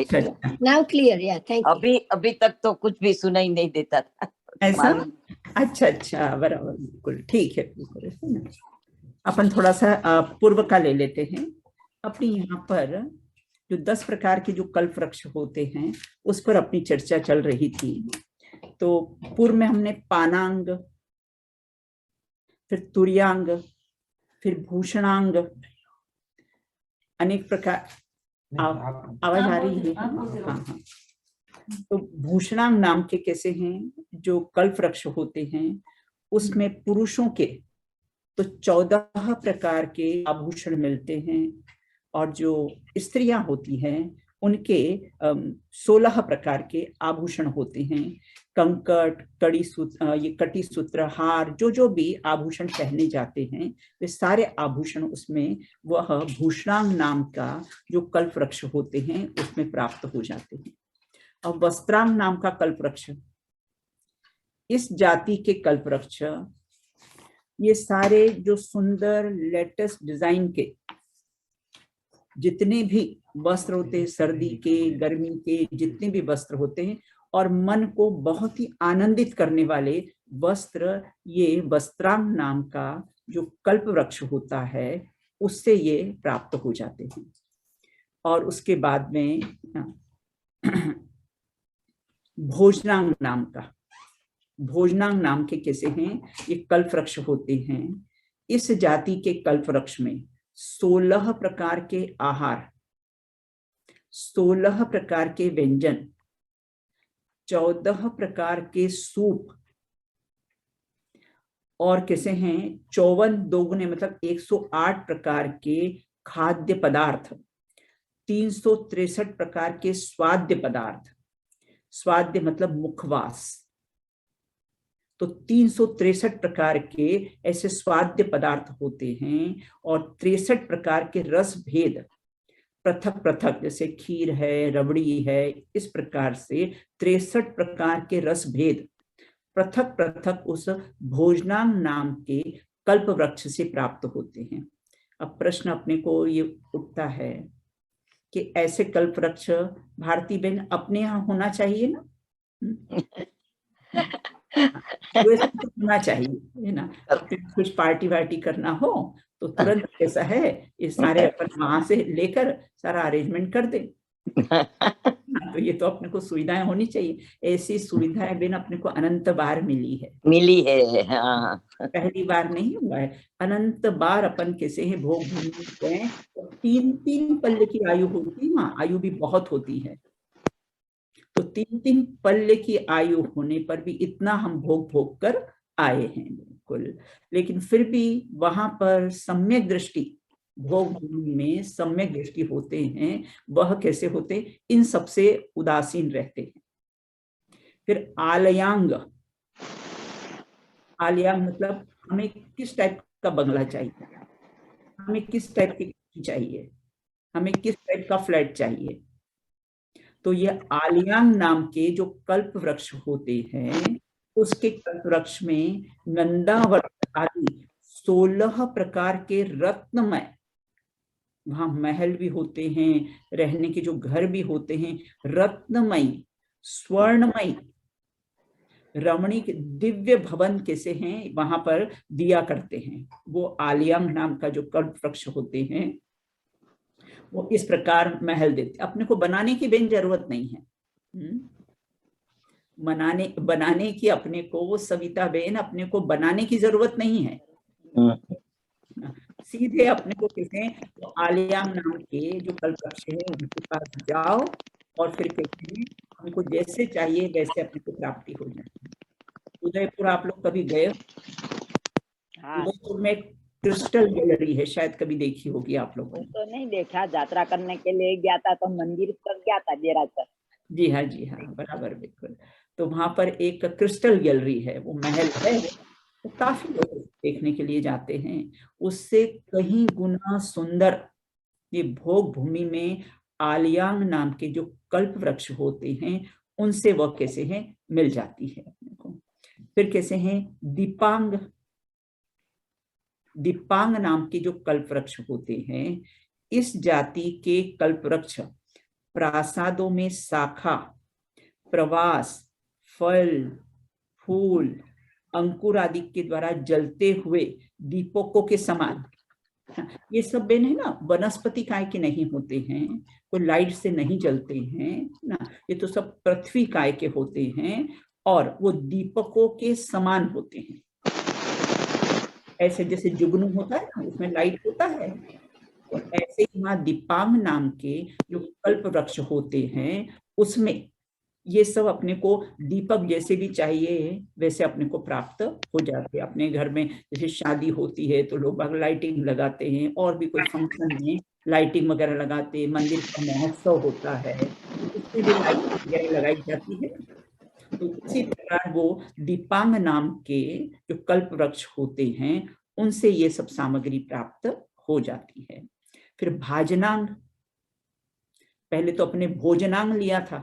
अच्छा अच्छा, now clear, या थैंक यू। अभी तक तो कुछ भी सुनाई नहीं देता था। ऐसा, अच्छा अच्छा, बराबर, बिल्कुल ठीक है, बिल्कुल है ना। अपन थोड़ा सा पूर्व का ले लेते हैं। अपनी यहाँ पर जो 10 प्रकार के जो कल्प वृक्ष होते हैं उस पर अपनी चर्चा चल रही थी। तो पूर्व में हमने पानांग, फिर तुर्यांग, फिर भूषणांग, अनेक प्रकार, आवाज आ रही है? हाँ हाँ। तो भूषणांग नाम के कैसे हैं जो कल्प वृक्ष होते हैं, उसमें पुरुषों के तो 14 प्रकार के आभूषण मिलते हैं, और जो स्त्रियां होती हैं उनके 16 प्रकार के आभूषण होते हैं। कंकट, कड़ी सूत्र, ये कटी सूत्र, हार, जो भी आभूषण पहने जाते हैं वे सारे आभूषण उसमें वह भूषणांग नाम का जो कल्प वृक्ष होते हैं उसमें प्राप्त हो जाते हैं। और वस्त्रांग नाम का कल्प वृक्ष, इस जाति के कल्प वृक्ष ये सारे जो सुंदर लेटेस्ट डिजाइन के जितने भी वस्त्र होते हैं, सर्दी के, गर्मी के जितने भी वस्त्र होते हैं, और मन को बहुत ही आनंदित करने वाले वस्त्र, ये वस्त्रांग नाम का जो कल्प वृक्ष होता है उससे ये प्राप्त हो जाते हैं। और उसके बाद में भोजनांग नाम का, भोजनांग नाम के कैसे हैं, ये कल्प वृक्ष होते हैं। इस जाति के कल्प वृक्ष में 16 प्रकार के आहार, 16 प्रकार के व्यंजन, 14 प्रकार के सूप, और कैसे हैं 54 दोगुने मतलब 108 प्रकार के खाद्य पदार्थ, 363 प्रकार के स्वाद्य पदार्थ, स्वाद्य मतलब मुखवास, तो 363 प्रकार के ऐसे स्वाद्य पदार्थ होते हैं, और 63 प्रकार के रस भेद पृथक पृथक, जैसे खीर है, रबड़ी है, इस प्रकार से 63 प्रकार के रस भेद पृथक पृथक उस भोजनांग नाम के कल्प वृक्ष से प्राप्त होते हैं। अब प्रश्न अपने को ये उठता है कि ऐसे कल्प वृक्ष भारती बहन अपने यहाँ होना चाहिए ना? होना चाहिए है ना। कुछ पार्टी वार्टी करना हो तो तुरंत कैसा है, ये सारे अपन वहां से लेकर सारा अरेंजमेंट कर दे। तो ये तो अपने को सुविधाएं होनी चाहिए। ऐसी सुविधाएं बिन अपने को अनंत बार मिली है। हाँ। पहली बार नहीं हुआ है, अनंत बार अपन कैसे हैं भोग भूमि गए। 3-3 पल्ले की आयु होती है ना, आयु भी बहुत होती है, तो 3-3 पल्ले की आयु होने पर भी इतना हम भोग भोग कर आए हैं बिल्कुल। लेकिन फिर भी वहां पर सम्यक दृष्टि, भोग भूमि में सम्यक दृष्टि होते हैं, वह कैसे होते, इन सबसे उदासीन रहते हैं। फिर आलयांग, आलयांग मतलब हमें किस टाइप का बंगला चाहिए, हमें किस टाइप की चाहिए, हमें किस टाइप का फ्लैट चाहिए। तो ये आलियांग नाम के जो कल्प वृक्ष होते हैं उसके कल्प वृक्ष में नंदावर्त आदि 16 प्रकार के रत्नमय, वहां महल भी होते हैं, रहने के जो घर भी होते हैं, रत्नमयी स्वर्णमयी रमणीक दिव्य भवन कैसे हैं वहां पर दिया करते हैं। वो आलियांग नाम का जो कल्प वृक्ष होते हैं वो इस प्रकार महल देते। अपने को बनाने की बेन जरूरत नहीं है, बनाने की अपने को, वो सविता बेन अपने को बनाने की जरूरत नहीं है। सीधे अपने को किसे, तो आलियांग नाम के जो कल्प वृक्ष है उनके पास जाओ और फिर कहते हैं हमको जैसे चाहिए वैसे अपने को प्राप्ति हो जाती है। उदयपुर आप लोग कभी गए? उदयपुर में क्रिस्टल गैलरी है, शायद कभी देखी होगी आप लोगों ने। तो नहीं देखा, यात्रा करने के लिए गया था तो मंदिर तक गया था देहरादून। जी हाँ जी हाँ, बराबर, बिल्कुल। तो वहां पर एक क्रिस्टल गैलरी है, वो महल है, तो काफी लोग देखने के लिए जाते हैं। उससे कहीं गुना सुंदर ये भोग भूमि में आलियांग नाम के जो कल्प वृक्ष होते हैं उनसे वह कैसे हैं मिल जाती है अपने को। फिर कैसे हैं दीपांग, दीपांग नाम के जो कल्प वृक्ष होते हैं, इस जाति के कल्प वृक्ष प्रासादों में शाखा, प्रवास, फल, फूल, अंकुर आदि के द्वारा जलते हुए दीपकों के समान। ये सब बेन है ना, वनस्पति काय के नहीं होते हैं, कोई लाइट से नहीं जलते हैं ना, ये तो सब पृथ्वी काय के होते हैं और वो दीपकों के समान होते हैं। ऐसे जैसे जुगनू होता है ना, उसमें लाइट होता है, और ऐसे ही वहां दीपांग नाम के जो कल्प वृक्ष होते हैं, उसमें ये सब अपने को दीपक जैसे भी चाहिए वैसे अपने को प्राप्त हो जाते हैं। अपने घर में जैसे शादी होती है तो लोग लाइटिंग लगाते हैं, और भी कोई फंक्शन में लाइटिंग वगैरह लगाते हैं, मंदिर का महोत्सव होता है तो उसमें भी लाइटिंग वगैरह लगाई जाती है। तो इसी प्रकार वो दीपांग नाम के जो कल्प वृक्ष होते हैं, उनसे ये सब सामग्री प्राप्त हो जाती है। फिर भाजनांग, पहले तो अपने भोजनांग लिया था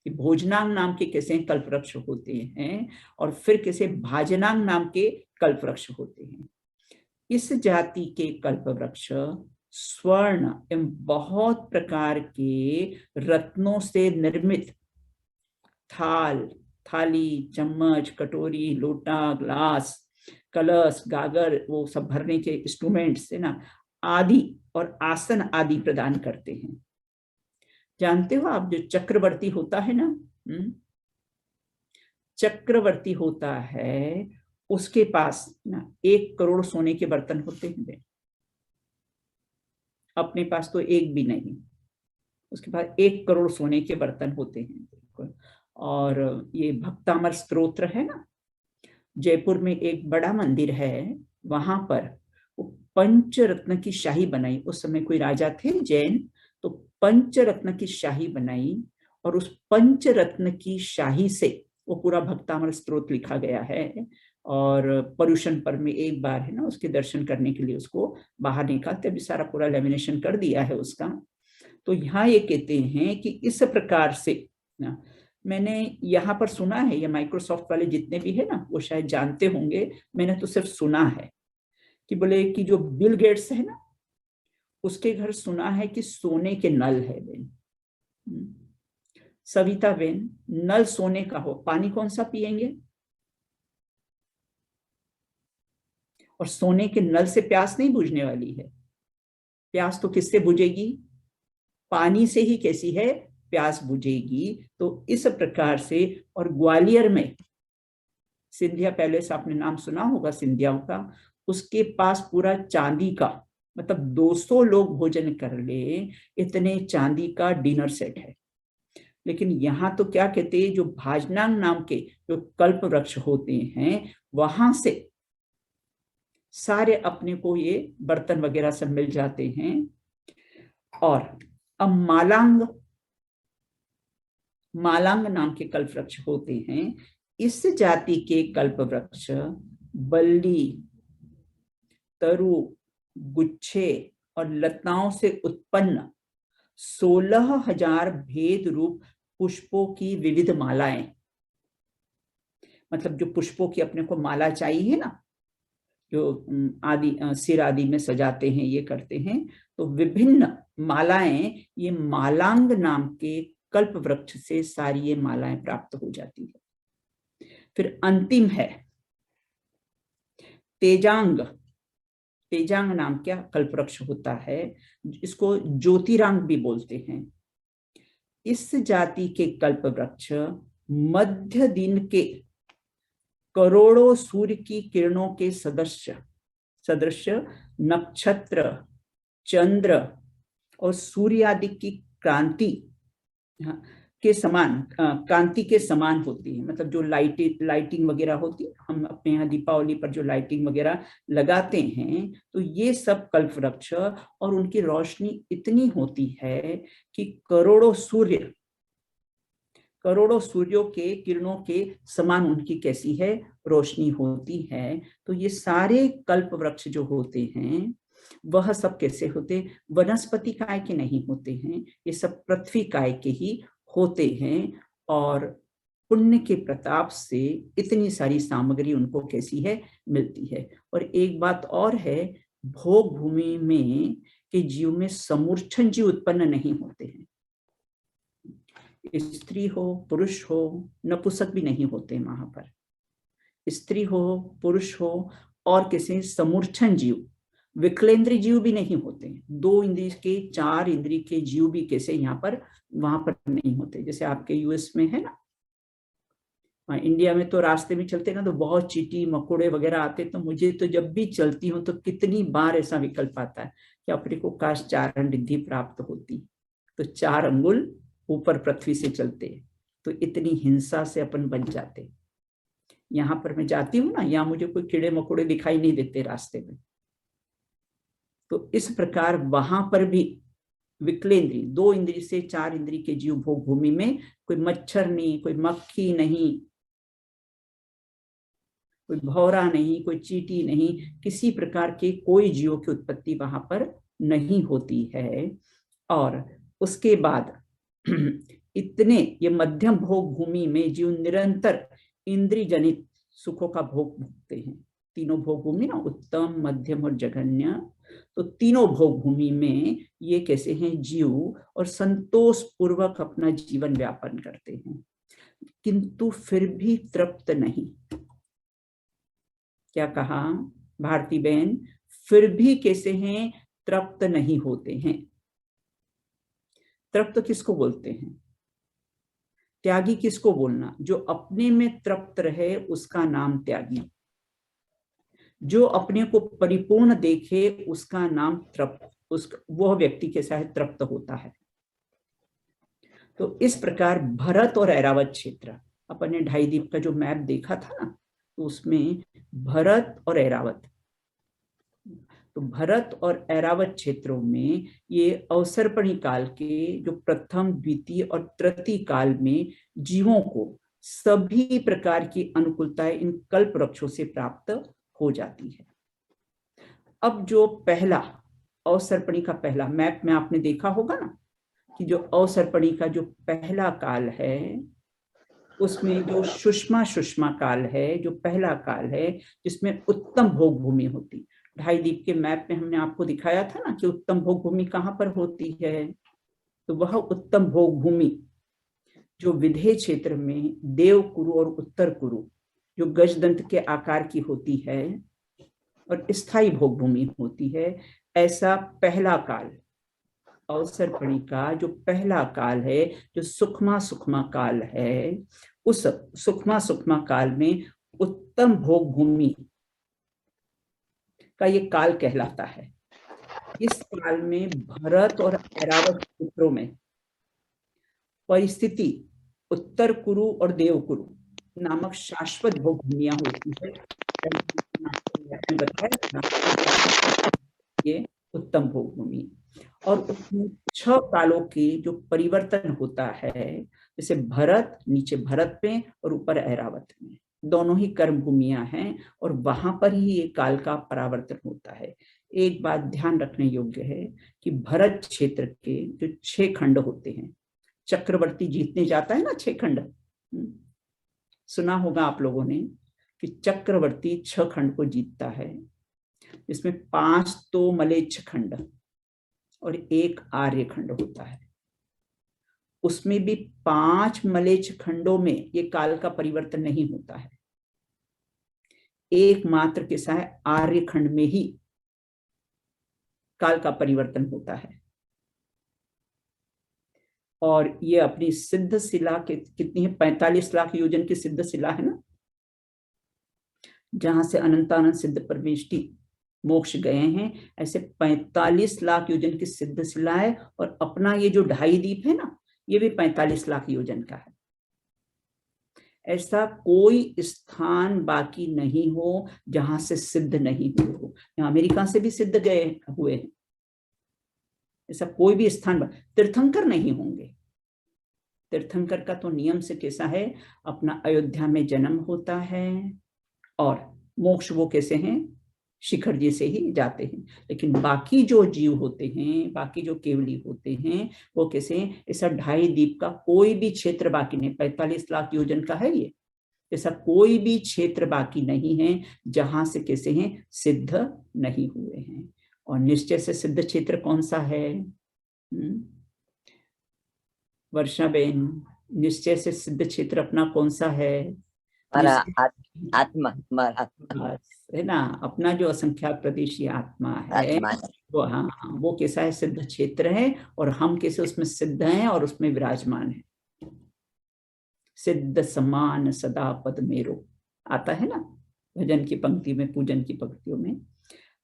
कि भोजनांग नाम के कैसे कल्प वृक्ष होते हैं, और फिर कैसे भाजनांग नाम के कल्प वृक्ष होते हैं। इस जाति के कल्प वृक्ष स्वर्ण एवं बहुत प्रकार के रत्नों से निर्मित थाल, थाली, चम्मच, कटोरी, लोटा, ग्लास, कलश, गागर, वो सब भरने के इंस्ट्रूमेंट्स है ना, आदि और आसन आदि प्रदान करते हैं। जानते हो आप, जो चक्रवर्ती होता है ना, चक्रवर्ती होता है, उसके पास ना 1 करोड़ सोने के बर्तन होते हैं। अपने पास तो एक भी नहीं, उसके पास 1 करोड़ सोने के बर्तन होते हैं। और ये भक्तामर स्तोत्र है ना, जयपुर में एक बड़ा मंदिर है, वहां पर वो पंचरत्न की शाही बनाई। उस समय कोई राजा थे जैन, तो पंचरत्न की शाही बनाई, और उस पंचरत्न की शाही से वो पूरा भक्तामर स्तोत्र लिखा गया है। और पर्यूषण पर्व में एक बार है ना, उसके दर्शन करने के लिए उसको बाहर निकालते, अभी सारा पूरा लेमिनेशन कर दिया है उसका। तो यहाँ ये कहते हैं कि इस प्रकार से ना, मैंने यहाँ पर सुना है, ये माइक्रोसॉफ्ट वाले जितने भी है ना, वो शायद जानते होंगे, मैंने तो सिर्फ सुना है कि बोले कि जो बिल गेट्स है ना, उसके घर सुना है कि सोने के नल है बेन। सविता बेन, नल सोने का हो, पानी कौन सा पिएंगे? और सोने के नल से प्यास नहीं बुझने वाली है। प्यास तो किससे बुझेगी? पानी से ही कैसी है प्यास बुझेगी। तो इस प्रकार से, और ग्वालियर में सिंधिया पैलेस, आपने नाम सुना होगा सिंधियाओं का, उसके पास पूरा चांदी का, मतलब 200 लोग भोजन कर ले इतने चांदी का डिनर सेट है। लेकिन यहाँ तो क्या कहते हैं, जो भाजनांग नाम के जो कल्प वृक्ष होते हैं, वहां से सारे अपने को ये बर्तन वगैरह सब मिल जाते हैं। और अब मालांग नाम के कल्प वृक्ष होते हैं। इस जाति के कल्प वृक्ष बल्ली, तरु, गुच्छे और लताओं से उत्पन्न 16,000 भेद रूप पुष्पों की विविध मालाएं, मतलब जो पुष्पों की अपने को माला चाहिए ना, जो आदि सिर आदि में सजाते हैं, ये करते हैं, तो विभिन्न मालाएं, ये मालांग नाम के कल्प वृक्ष से सारी ये मालाएं प्राप्त हो जाती है। फिर अंतिम है तेजांग। तेजांग नाम क्या कल्प वृक्ष होता है, इसको ज्योतिरांग भी बोलते हैं। इस जाति के कल्प वृक्ष मध्य दिन के करोड़ों सूर्य की किरणों के सदृश नक्षत्र, चंद्र और सूर्य आदि की क्रांति के समान, कांति के समान होती है। मतलब जो लाइटिंग वगैरह होती है, हम अपने यहाँ दीपावली पर जो लाइटिंग वगैरह लगाते हैं, तो ये सब कल्प वृक्ष, और उनकी रोशनी इतनी होती है कि करोड़ों सूर्यों के किरणों के समान उनकी कैसी है रोशनी होती है। तो ये सारे कल्प वृक्ष जो होते हैं, वह सब कैसे होते, वनस्पति काय के नहीं होते हैं, ये सब पृथ्वी काय के ही होते हैं। और पुण्य के प्रताप से इतनी सारी सामग्री उनको कैसी है मिलती है। और एक बात और है, भोग भूमि में के जीव में समूर्छन जीव उत्पन्न नहीं होते हैं। स्त्री हो पुरुष हो, नपुंसक भी नहीं होते वहां पर, स्त्री हो पुरुष हो, और किसी समूर्छन जीव, विकलेंद्री जीव भी नहीं होते। 2 इंद्रिय के 4 इंद्रिय के जीव भी कैसे यहाँ पर वहां पर नहीं होते। जैसे आपके यूएस में है ना, इंडिया में तो रास्ते में चलते ना तो बहुत चींटी मकोड़े वगैरह आते, तो मुझे तो जब भी चलती हूँ तो कितनी बार ऐसा विकल्प आता है कि अपने को काश 4 रिद्धि प्राप्त होती, तो 4 अंगुल ऊपर पृथ्वी से चलते, तो इतनी हिंसा से अपन बच जाते। यहाँ पर मैं जाती हूँ ना, यहाँ मुझे कोई कीड़े मकोड़े दिखाई नहीं देते रास्ते में। तो इस प्रकार वहां पर भी विकलेंद्री 2 इंद्रिय से 4 इंद्रिय के जीव भोग भूमि में कोई मच्छर नहीं, कोई मक्खी नहीं, कोई भौरा नहीं, कोई चींटी नहीं, किसी प्रकार के कोई जीवों की उत्पत्ति वहां पर नहीं होती है। और उसके बाद इतने ये मध्यम भोग भूमि में जीव निरंतर इंद्रिय जनित सुखों का भोग भोगते हैं। तीनों भोग भूमि ना, उत्तम मध्यम और जघन्य, तो तीनों भोग भूमि में ये कैसे हैं जीव, और संतोष पूर्वक अपना जीवन व्यापन करते हैं, किंतु फिर भी तृप्त नहीं। क्या कहा भारती बहन, फिर भी कैसे हैं, तृप्त नहीं होते हैं। तृप्त किसको बोलते हैं? त्यागी किसको बोलना? जो अपने में तृप्त रहे उसका नाम त्यागी, जो अपने को परिपूर्ण देखे उसका नाम तृप्त, वह व्यक्ति कैसा है, तृप्त होता है। तो इस प्रकार भरत और ऐरावत क्षेत्र, अपन ने 2.5 द्वीप का जो मैप देखा था ना, तो उसमें भरत और ऐरावत, तो भरत और ऐरावत क्षेत्रों में ये अवसर्पणी काल के जो प्रथम द्वितीय और तृतीय काल में जीवों को सभी प्रकार की अनुकूलताएं इन कल्प वृक्षों से प्राप्त हो जाती है। अब जो पहला अवसर्पणी का पहला मैप में आपने देखा होगा ना, कि जो अवसर्पणी का जो पहला काल है उसमें जो सुषमा काल है, जो पहला काल है जिसमें उत्तम भोग भूमि होती। 2.5 द्वीप के मैप में हमने आपको दिखाया था ना कि उत्तम भोग भूमि कहाँ पर होती है। तो वह उत्तम भोग भूमि जो विधेय क्षेत्र में देव कुरु और उत्तर कुरु जो गजदंत के आकार की होती है और स्थायी भोग भूमि होती है, ऐसा पहला काल अवसर्पणी का जो पहला काल है, जो सुखमा काल है, उस सुखमा काल में उत्तम भोग भूमि का ये काल कहलाता है। इस काल में भरत और ऐरावत क्षेत्रों में परिस्थिति उत्तर कुरु और देव कुरु नामक शाश्वत भोग भूमियां होती है। बताया ये उत्तम भोग भूमि, और उसमें 6 कालों के जो परिवर्तन होता है, जैसे भरत नीचे भरत में और ऊपर ऐरावत में, दोनों ही कर्म भूमियां हैं और वहां पर ही ये काल का परावर्तन होता है। एक बात ध्यान रखने योग्य है कि भरत क्षेत्र के जो 6 खंड होते हैं, चक्रवर्ती जीतने जाता है ना 6 खंड, सुना होगा आप लोगों ने कि चक्रवर्ती 6 खंड को जीतता है, इसमें 5 तो मलेच्छ खंड और 1 आर्य खंड होता है। उसमें भी 5 मलेच्छ खंडों में ये काल का परिवर्तन नहीं होता है, एकमात्र कैसा है, आर्य खंड में ही काल का परिवर्तन होता है। और ये अपनी सिद्ध शिला के कितनी है, 45 लाख योजन की सिद्ध शिला है ना, जहां से अनंतानंद सिद्ध परमेष्टि मोक्ष गए हैं, ऐसे 45 लाख योजन की सिद्ध शिला है। और अपना ये जो 2.5 द्वीप है ना, ये भी 45 लाख योजन का है। ऐसा कोई स्थान बाकी नहीं हो जहां से सिद्ध नहीं हुए हो। यहाँ अमेरिका से भी सिद्ध गए हुए हैं, ऐसा कोई भी स्थान, तीर्थंकर नहीं होंगे। तीर्थंकर का तो नियम से कैसा है, अपना अयोध्या में जन्म होता है और मोक्ष वो कैसे हैं, शिखर जी से ही जाते हैं। लेकिन बाकी जो जीव होते हैं, बाकी जो केवली होते हैं, वो कैसे, ऐसा 2.5 द्वीप का कोई भी क्षेत्र बाकी नहीं, 45 लाख योजन का है ये, ऐसा कोई भी क्षेत्र बाकी नहीं है जहां से कैसे हैं, सिद्ध नहीं हुए हैं। और निश्चय से सिद्ध क्षेत्र कौन सा है? वर्षा बेन, निश्चय से सिद्ध क्षेत्र अपना कौन सा है? हमारा आत्मा, हमारा है ना, अपना जो असंख्यात प्रदेशी आत्मा है आत्मा। वो, हाँ, वो कैसा है? सिद्ध क्षेत्र है, और हम कैसे उसमें सिद्ध हैं और उसमें विराजमान है। सिद्ध समान सदा पद मेरो आता है ना भजन की पंक्ति में, पूजन की पंक्तियों में।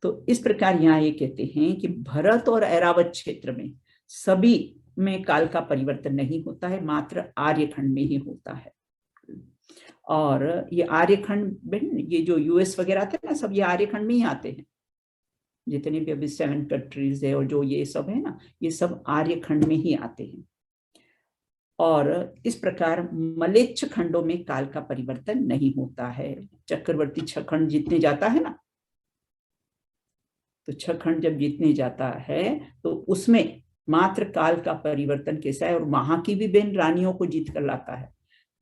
तो इस प्रकार यहाँ ये कहते हैं कि भरत और ऐरावत क्षेत्र में सभी में काल का परिवर्तन नहीं होता है, मात्र आर्यखंड में ही होता है। और ये आर्यखंड, ये जो यूएस वगैरह आते हैं ना, सब ये आर्यखंड में ही आते हैं। जितने भी अभी 7 कंट्रीज है और जो ये सब है ना, ये सब आर्यखंड में ही आते हैं। और इस प्रकार मलेच्छ खंडों में काल का परिवर्तन नहीं होता है। चक्रवर्ती 6 खंड जीतने जाता है ना, तो 6 खंड जब जीतने जाता है तो उसमें मात्र काल का परिवर्तन कैसा है, और वहां की भी बहन रानियों को जीत कर लाता है,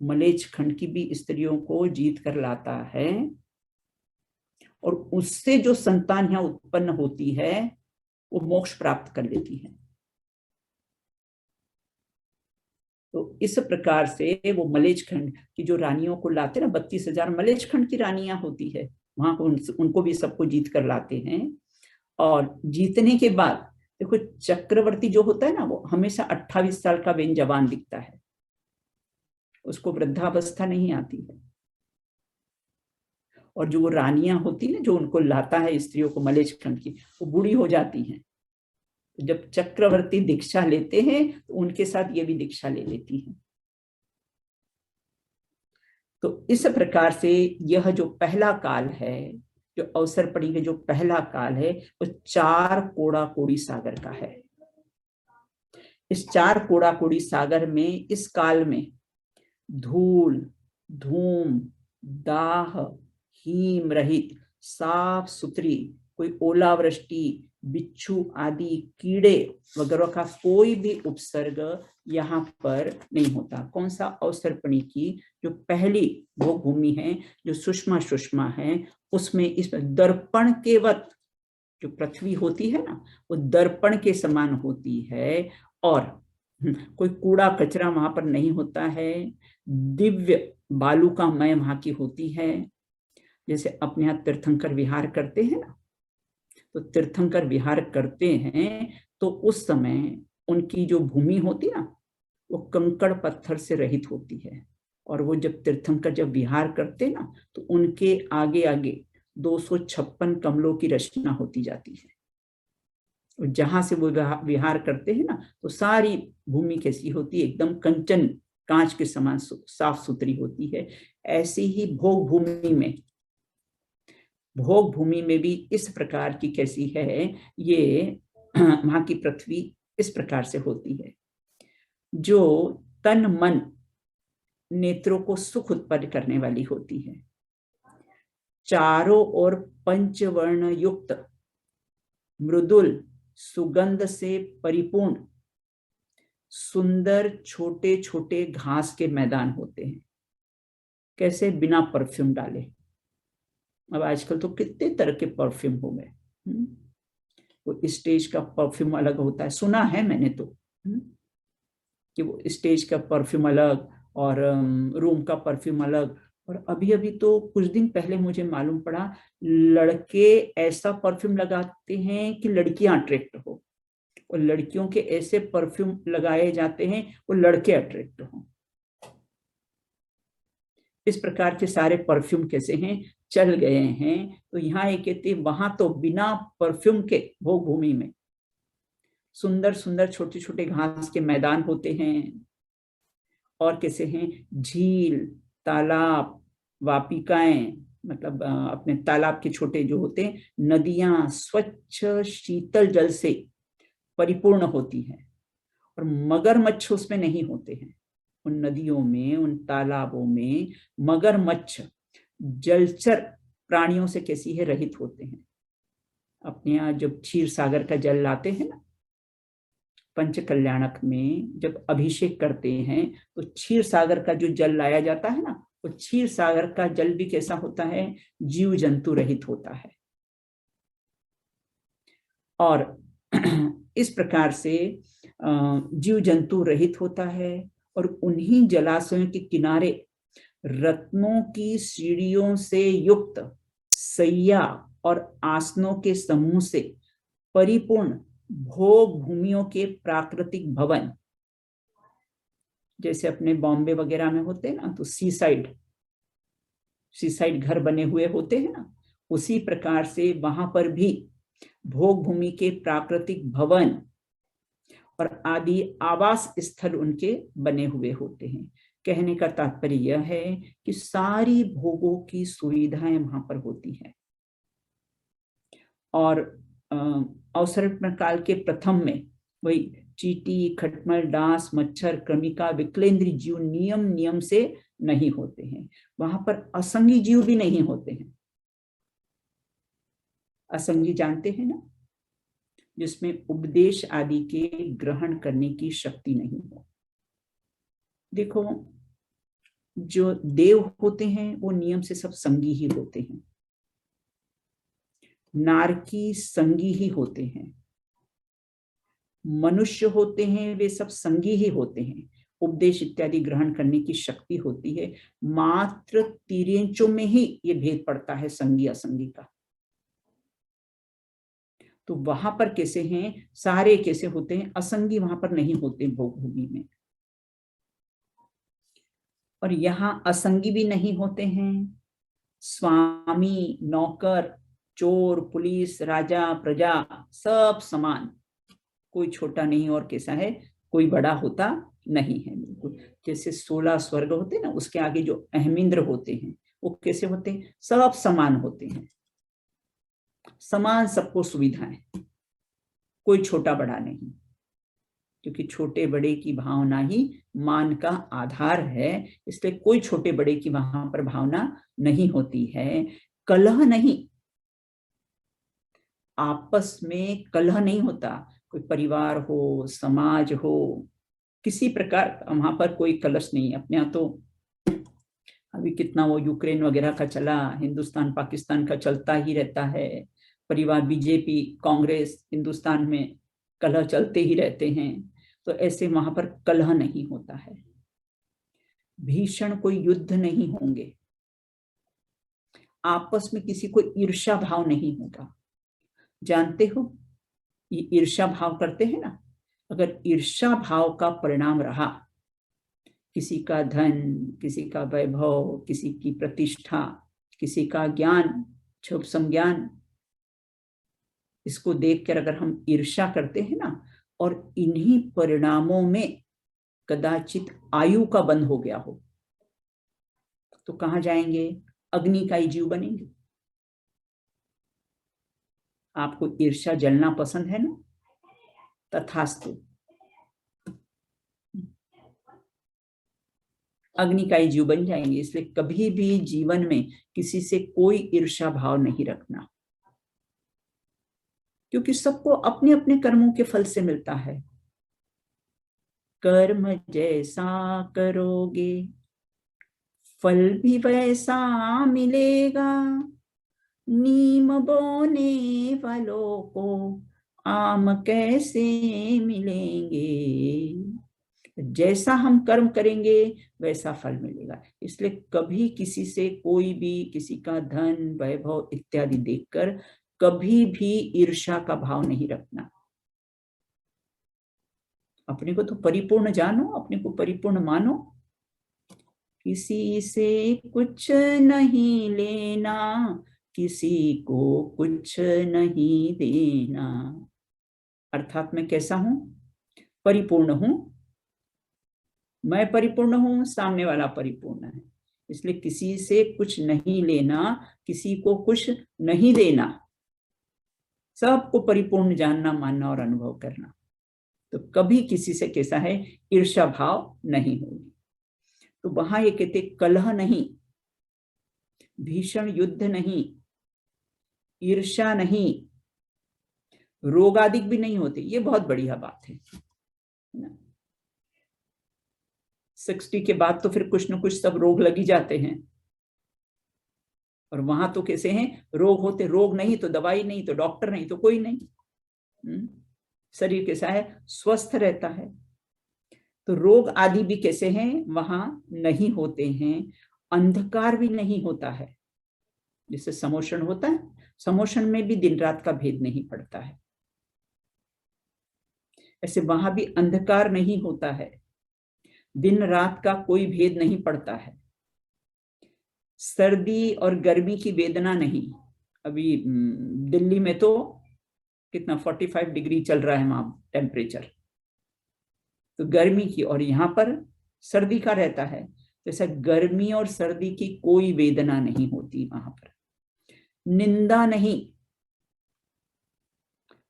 मलेच्छ खंड की भी स्त्रियों को जीत कर लाता है, और उससे जो संतान यहाँ उत्पन्न होती है वो मोक्ष प्राप्त कर लेती है। तो इस प्रकार से वो मलेच्छ खंड की जो रानियों को लाते ना, 32,000 मलेच्छ खंड की रानियां होती है, वहां को उनको भी सबको जीत कर लाते हैं। और जीतने के बाद देखो, चक्रवर्ती जो होता है ना, वो हमेशा 28 साल का बेन जवान दिखता है, उसको वृद्धावस्था नहीं आती है। और जो वो रानियां होती है, जो उनको लाता है स्त्रियों को मलेच्छ खंड की, वो बूढ़ी हो जाती हैं। जब चक्रवर्ती दीक्षा लेते हैं तो उनके साथ ये भी दीक्षा ले लेती हैं। तो इस प्रकार से यह जो पहला काल है, जो अवसरपणी के जो पहला काल है, वो 4 कोड़ा कोड़ी सागर का है। इस 4 कोड़ा कोड़ी सागर में, इस काल में धूल, धूम, दाह, हीम रहित, साफ सुथरी, कोई ओलावृष्टि, बिच्छू आदि कीड़े वगैरह का कोई भी उपसर्ग यहाँ पर नहीं होता। कौन सा? अवसरपणी की जो पहली वो भूमि है, जो सुषमा सुषमा है, उसमें इस दर्पण केवत जो पृथ्वी होती है ना, वो दर्पण के समान होती है, और कोई कूड़ा कचरा वहां पर नहीं होता है। दिव्य बालू का मय वहां की होती है। जैसे अपने यहाँ तीर्थंकर विहार करते हैं ना, तो तीर्थंकर विहार करते हैं तो उस समय उनकी जो भूमि होती ना, वो कंकड़ पत्थर से रहित होती है। और वो जब तीर्थंकर जब विहार करते ना, तो उनके आगे आगे 256 कमलों की रचना होती जाती है। और जहां से वो विहार करते हैं ना, तो सारी भूमि कैसी होती है? एकदम कंचन कांच के समान साफ सुथरी होती है। ऐसी ही भोग भूमि में, भोग भूमि में भी इस प्रकार की कैसी है, ये वहां की पृथ्वी इस प्रकार से होती है, जो तन मन नेत्रों को सुख उत्पन्न करने वाली होती है। चारों ओर पंचवर्ण युक्त मृदुल सुगंध से परिपूर्ण सुंदर छोटे छोटे घास के मैदान होते हैं। कैसे? बिना परफ्यूम डाले। अब आजकल तो कितने तरह के परफ्यूम हो गए। वो स्टेज का परफ्यूम अलग होता है, सुना है मैंने तो, कि वो स्टेज का परफ्यूम अलग और रूम का परफ्यूम अलग। और अभी अभी तो कुछ दिन पहले मुझे मालूम पड़ा, लड़के ऐसा परफ्यूम लगाते हैं कि लड़कियां अट्रैक्ट हो, और लड़कियों के ऐसे परफ्यूम लगाए जाते हैं वो लड़के अट्रैक्ट हो। इस प्रकार के सारे परफ्यूम कैसे हैं, चल गए हैं। तो यहाँ ये कहते हैं, वहां तो बिना परफ्यूम के भोग भूमि में सुंदर सुंदर छोटे छोटे घास के मैदान होते हैं। और कैसे हैं? झील, तालाब, वापिकाएं, मतलब अपने तालाब के छोटे जो होते हैं, नदियां स्वच्छ शीतल जल से परिपूर्ण होती हैं। और मगरमच्छ उसमें नहीं होते हैं। उन नदियों में, उन तालाबों में मगरमच्छ जलचर प्राणियों से कैसी है? रहित होते हैं। अपने यहाँ जब क्षीर सागर का जल लाते हैं ना, पंच कल्याणक में जब अभिषेक करते हैं, तो क्षीर सागर का जो जल लाया जाता है ना, वो क्षीर सागर का जल भी कैसा होता है? जीव जंतु रहित होता है। और इस प्रकार से जीव जंतु रहित होता है, और उन्हीं जलाशयों के किनारे रत्नों की सीढ़ियों से युक्त सैया और आसनों के समूह से परिपूर्ण भोग भूमियों के प्राकृतिक भवन, जैसे अपने बॉम्बे वगैरह में होते हैं ना, तो सी साइड घर बने हुए होते हैं ना, उसी प्रकार से वहां पर भी भोग भूमि के प्राकृतिक भवन और आदि आवास स्थल उनके बने हुए होते हैं। कहने का तात्पर्य यह है कि सारी भोगों की सुविधाएं वहां पर होती हैं। और अवसर्पण काल के प्रथम में वही चींटी, खटमल, डांस, मच्छर, क्रमिका, विकलेंद्री जीव नियम से नहीं होते हैं। वहां पर असंगी जीव भी नहीं होते हैं। असंगी जानते हैं ना, जिसमें उपदेश आदि के ग्रहण करने की शक्ति नहीं हो। देखो, जो देव होते हैं वो नियम से सब संगी ही होते हैं, नारकी संगी ही होते हैं, मनुष्य होते हैं वे सब संगी ही होते हैं, उपदेश इत्यादि ग्रहण करने की शक्ति होती है। मात्र तिर्यंचों में ही ये भेद पड़ता है संगी असंगी का। तो वहां पर कैसे हैं, सारे कैसे होते हैं, असंगी वहां पर नहीं होते भोग भूमि में। और यहाँ असंगी भी नहीं होते हैं। स्वामी, नौकर, चोर, पुलिस, राजा, प्रजा सब समान, कोई छोटा नहीं और कैसा है, कोई बड़ा होता नहीं है। बिल्कुल जैसे 16 स्वर्ग होते हैं ना, उसके आगे जो अहमिंद्र होते हैं वो कैसे होते हैं, सब समान होते हैं, समान सबको सुविधाएं, कोई छोटा बड़ा नहीं। क्योंकि छोटे बड़े की भावना ही मान का आधार है, इसलिए कोई छोटे बड़े की वहां पर भावना नहीं होती है। कलह नहीं, आपस में कलह नहीं होता। कोई परिवार हो, समाज हो, किसी प्रकार वहां पर कोई कलश नहीं। अपने यहाँ तो अभी कितना वो यूक्रेन वगैरह का चला, हिंदुस्तान पाकिस्तान का चलता ही रहता है। परिवार, बीजेपी, कांग्रेस, हिंदुस्तान में कलह चलते ही रहते हैं। तो ऐसे वहां पर कलह नहीं होता है। भीषण कोई युद्ध नहीं होंगे, आपस में किसी को ईर्ष्या भाव नहीं होगा। जानते हो, ये ईर्ष्या भाव करते हैं ना, अगर ईर्ष्या भाव का परिणाम रहा, किसी का धन, किसी का वैभव, किसी की प्रतिष्ठा, किसी का ज्ञान, शुभ संज्ञान, इसको देखकर अगर हम ईर्ष्या करते हैं ना, और इन्हीं परिणामों में कदाचित आयु का बंध हो गया हो, तो कहां जाएंगे, अग्नि का ही जीव बनेंगे। आपको ईर्ष्या जलना पसंद है ना, तथास्तु, अग्नि का ही जीव बन जाएंगे। इसलिए कभी भी जीवन में किसी से कोई ईर्ष्या भाव नहीं रखना, क्योंकि सबको अपने अपने कर्मों के फल से मिलता है। कर्म जैसा करोगे फल भी वैसा मिलेगा, नीम बोने वालों को आम कैसे मिलेंगे। जैसा हम कर्म करेंगे वैसा फल मिलेगा। इसलिए कभी किसी से, कोई भी किसी का धन, वैभव इत्यादि देखकर कभी भी ईर्ष्या का भाव नहीं रखना। अपने को तो परिपूर्ण जानो, अपने को परिपूर्ण मानो। किसी से कुछ नहीं लेना, किसी को कुछ नहीं देना। अर्थात मैं कैसा हूं, परिपूर्ण हूं, मैं परिपूर्ण हूं, सामने वाला परिपूर्ण है। इसलिए किसी से कुछ नहीं लेना, किसी को कुछ नहीं देना, सबको परिपूर्ण जानना, मानना और अनुभव करना। तो कभी किसी से कैसा है, ईर्ष्या भाव नहीं होगी। तो वहां ये कहते कलह नहीं, भीषण युद्ध नहीं, ईर्ष्या नहीं, रोग आदि भी नहीं होते। ये बहुत बढ़िया बात है ना। 60 के बाद तो फिर कुछ न कुछ सब रोग लगी जाते हैं, और वहां तो कैसे हैं, रोग होते, रोग नहीं तो दवाई नहीं, तो डॉक्टर नहीं, तो कोई नहीं। शरीर कैसा है, स्वस्थ रहता है। तो रोग आदि भी कैसे हैं, वहां नहीं होते हैं। अंधकार भी नहीं होता है। जिससे समोषण होता है, समोषण में भी दिन रात का भेद नहीं पड़ता है। ऐसे वहां भी अंधकार नहीं होता है, दिन रात का कोई भेद नहीं पड़ता है। सर्दी और गर्मी की वेदना नहीं। अभी दिल्ली में तो कितना 45 डिग्री चल रहा है वहां टेम्परेचर, तो गर्मी की, और यहाँ पर सर्दी का रहता है। तो ऐसा गर्मी और सर्दी की कोई वेदना नहीं होती वहां पर। निंदा नहीं।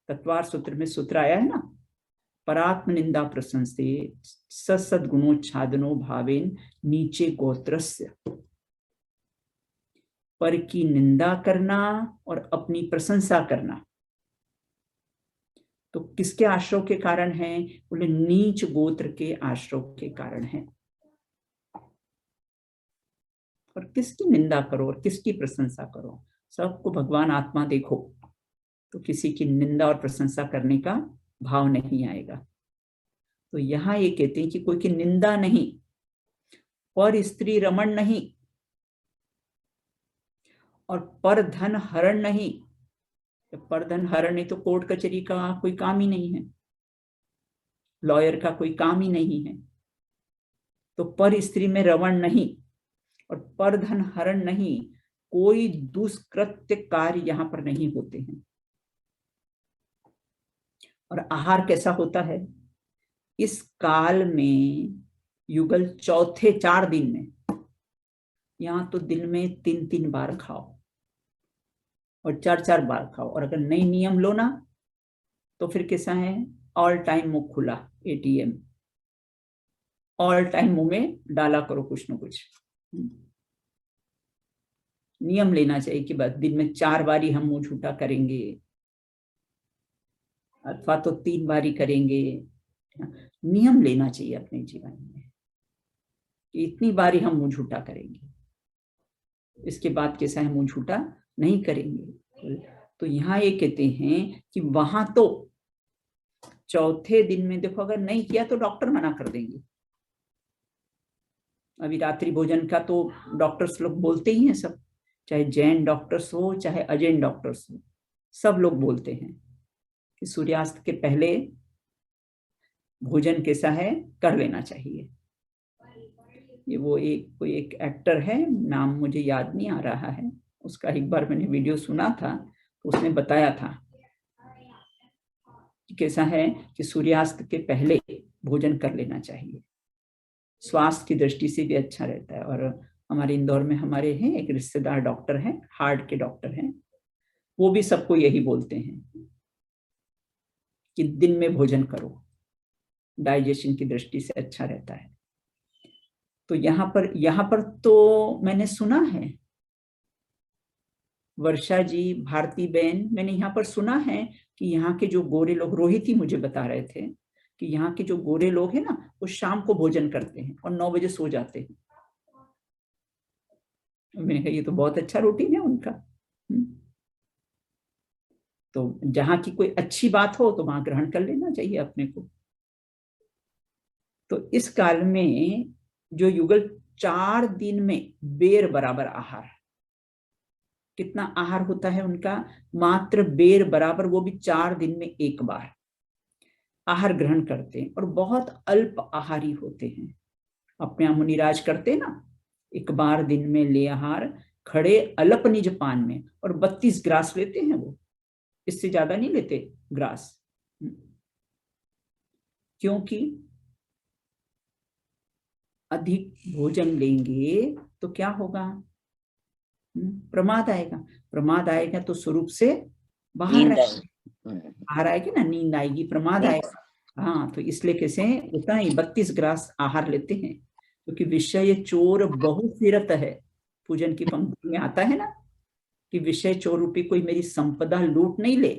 तत्वार सूत्र में सूत्र आया है ना, परात्म निंदा प्रशंसे सद्गुणोच्छादनो भावेन नीचे गोत्रस्य। पर की निंदा करना और अपनी प्रशंसा करना तो किसके आश्रय के कारण है? बोले नीच गोत्र के आश्रय के कारण है। और किसकी निंदा करो और किसकी प्रशंसा करो, सबको भगवान आत्मा देखो, तो किसी की निंदा और प्रशंसा करने का भाव नहीं आएगा। तो यहां ये कहते हैं कि कोई की निंदा नहीं, पर स्त्री रमण नहीं, और पर धन हरण नहीं। पर धन हरण नहीं तो कोर्ट कचहरी का कोई काम ही नहीं है, लॉयर का कोई काम ही नहीं है। तो पर स्त्री में रमण नहीं और पर धन हरण नहीं, कोई दुष्कृत्य कार्य यहां पर नहीं होते हैं। और आहार कैसा होता है? इस काल में युगल चौथे 4 दिन में, यहां तो दिन में 3-3 बार खाओ और 4-4 बार खाओ। और अगर नई नियम लो ना तो फिर कैसा है, ऑल टाइम मुंह खुला, ATM ऑल टाइम मुंह में डाला करो कुछ न कुछ। नियम लेना चाहिए कि बस दिन में 4 बारी हम मुंह झूठा करेंगे, अथवा तो 3 बारी करेंगे। नियम लेना चाहिए अपने जीवन में कि इतनी बारी हम मुंह झूठा करेंगे, इसके बाद कैसा है मुंह झूठा नहीं करेंगे। तो यहाँ ये कहते हैं कि वहां तो चौथे दिन में देखो, अगर नहीं किया तो डॉक्टर मना कर देंगे। अभी रात्रि भोजन का तो डॉक्टर्स लोग बोलते ही हैं सब, चाहे जैन डॉक्टर्स हो चाहे अजैन डॉक्टर्स हो, सब लोग बोलते हैं कि सूर्यास्त के पहले भोजन कैसा है कर लेना चाहिए। ये वो कोई एक एक्टर है, नाम मुझे याद नहीं आ रहा है, उसका एक बार मैंने वीडियो सुना था, तो उसने बताया था कि कैसा है कि सूर्यास्त के पहले भोजन कर लेना चाहिए, स्वास्थ्य की दृष्टि से भी अच्छा रहता है। और हमारे इंदौर में हमारे हैं एक रिश्तेदार डॉक्टर हैं, हार्ट के डॉक्टर हैं, वो भी सबको यही बोलते हैं कि दिन में भोजन करो, डाइजेशन की दृष्टि से अच्छा रहता है। तो यहाँ पर तो मैंने सुना है, वर्षा जी, भारती बहन, मैंने यहाँ पर सुना है कि यहाँ के जो गोरे लोग, रोहित ही मुझे बता रहे थे कि यहाँ के जो गोरे लोग हैं ना, वो शाम को भोजन करते हैं और 9 बजे सो जाते हैं। मैंने कहा ये तो बहुत अच्छा रूटीन है उनका। तो जहां की कोई अच्छी बात हो तो वहां ग्रहण कर लेना चाहिए अपने को। तो इस काल में जो युगल 4 दिन में बेर बराबर आहार, कितना आहार होता है उनका? मात्र बेर बराबर, वो भी 4 दिन में 1 बार आहार ग्रहण करते हैं। और बहुत अल्प आहारी होते हैं। अपने यहाँ मुनिराज करते हैं ना, 1 बार दिन में ले आहार, खड़े अलप निज पान में, और 32 ग्रास लेते हैं वो, इससे ज्यादा नहीं लेते ग्रास। क्योंकि अधिक भोजन लेंगे तो क्या होगा? प्रमाद आएगा। प्रमाद आएगा तो स्वरूप से बाहर आएगी ना, नींद आएगी, प्रमाद आएगा। हाँ, तो इसलिए कैसे उतना ही 32 ग्रास आहार लेते हैं, क्योंकि विषय चोर बहुत फिरत है। पूजन की पंक्ति में आता है ना कि विषय चोर रूपी कोई मेरी संपदा लूट नहीं ले,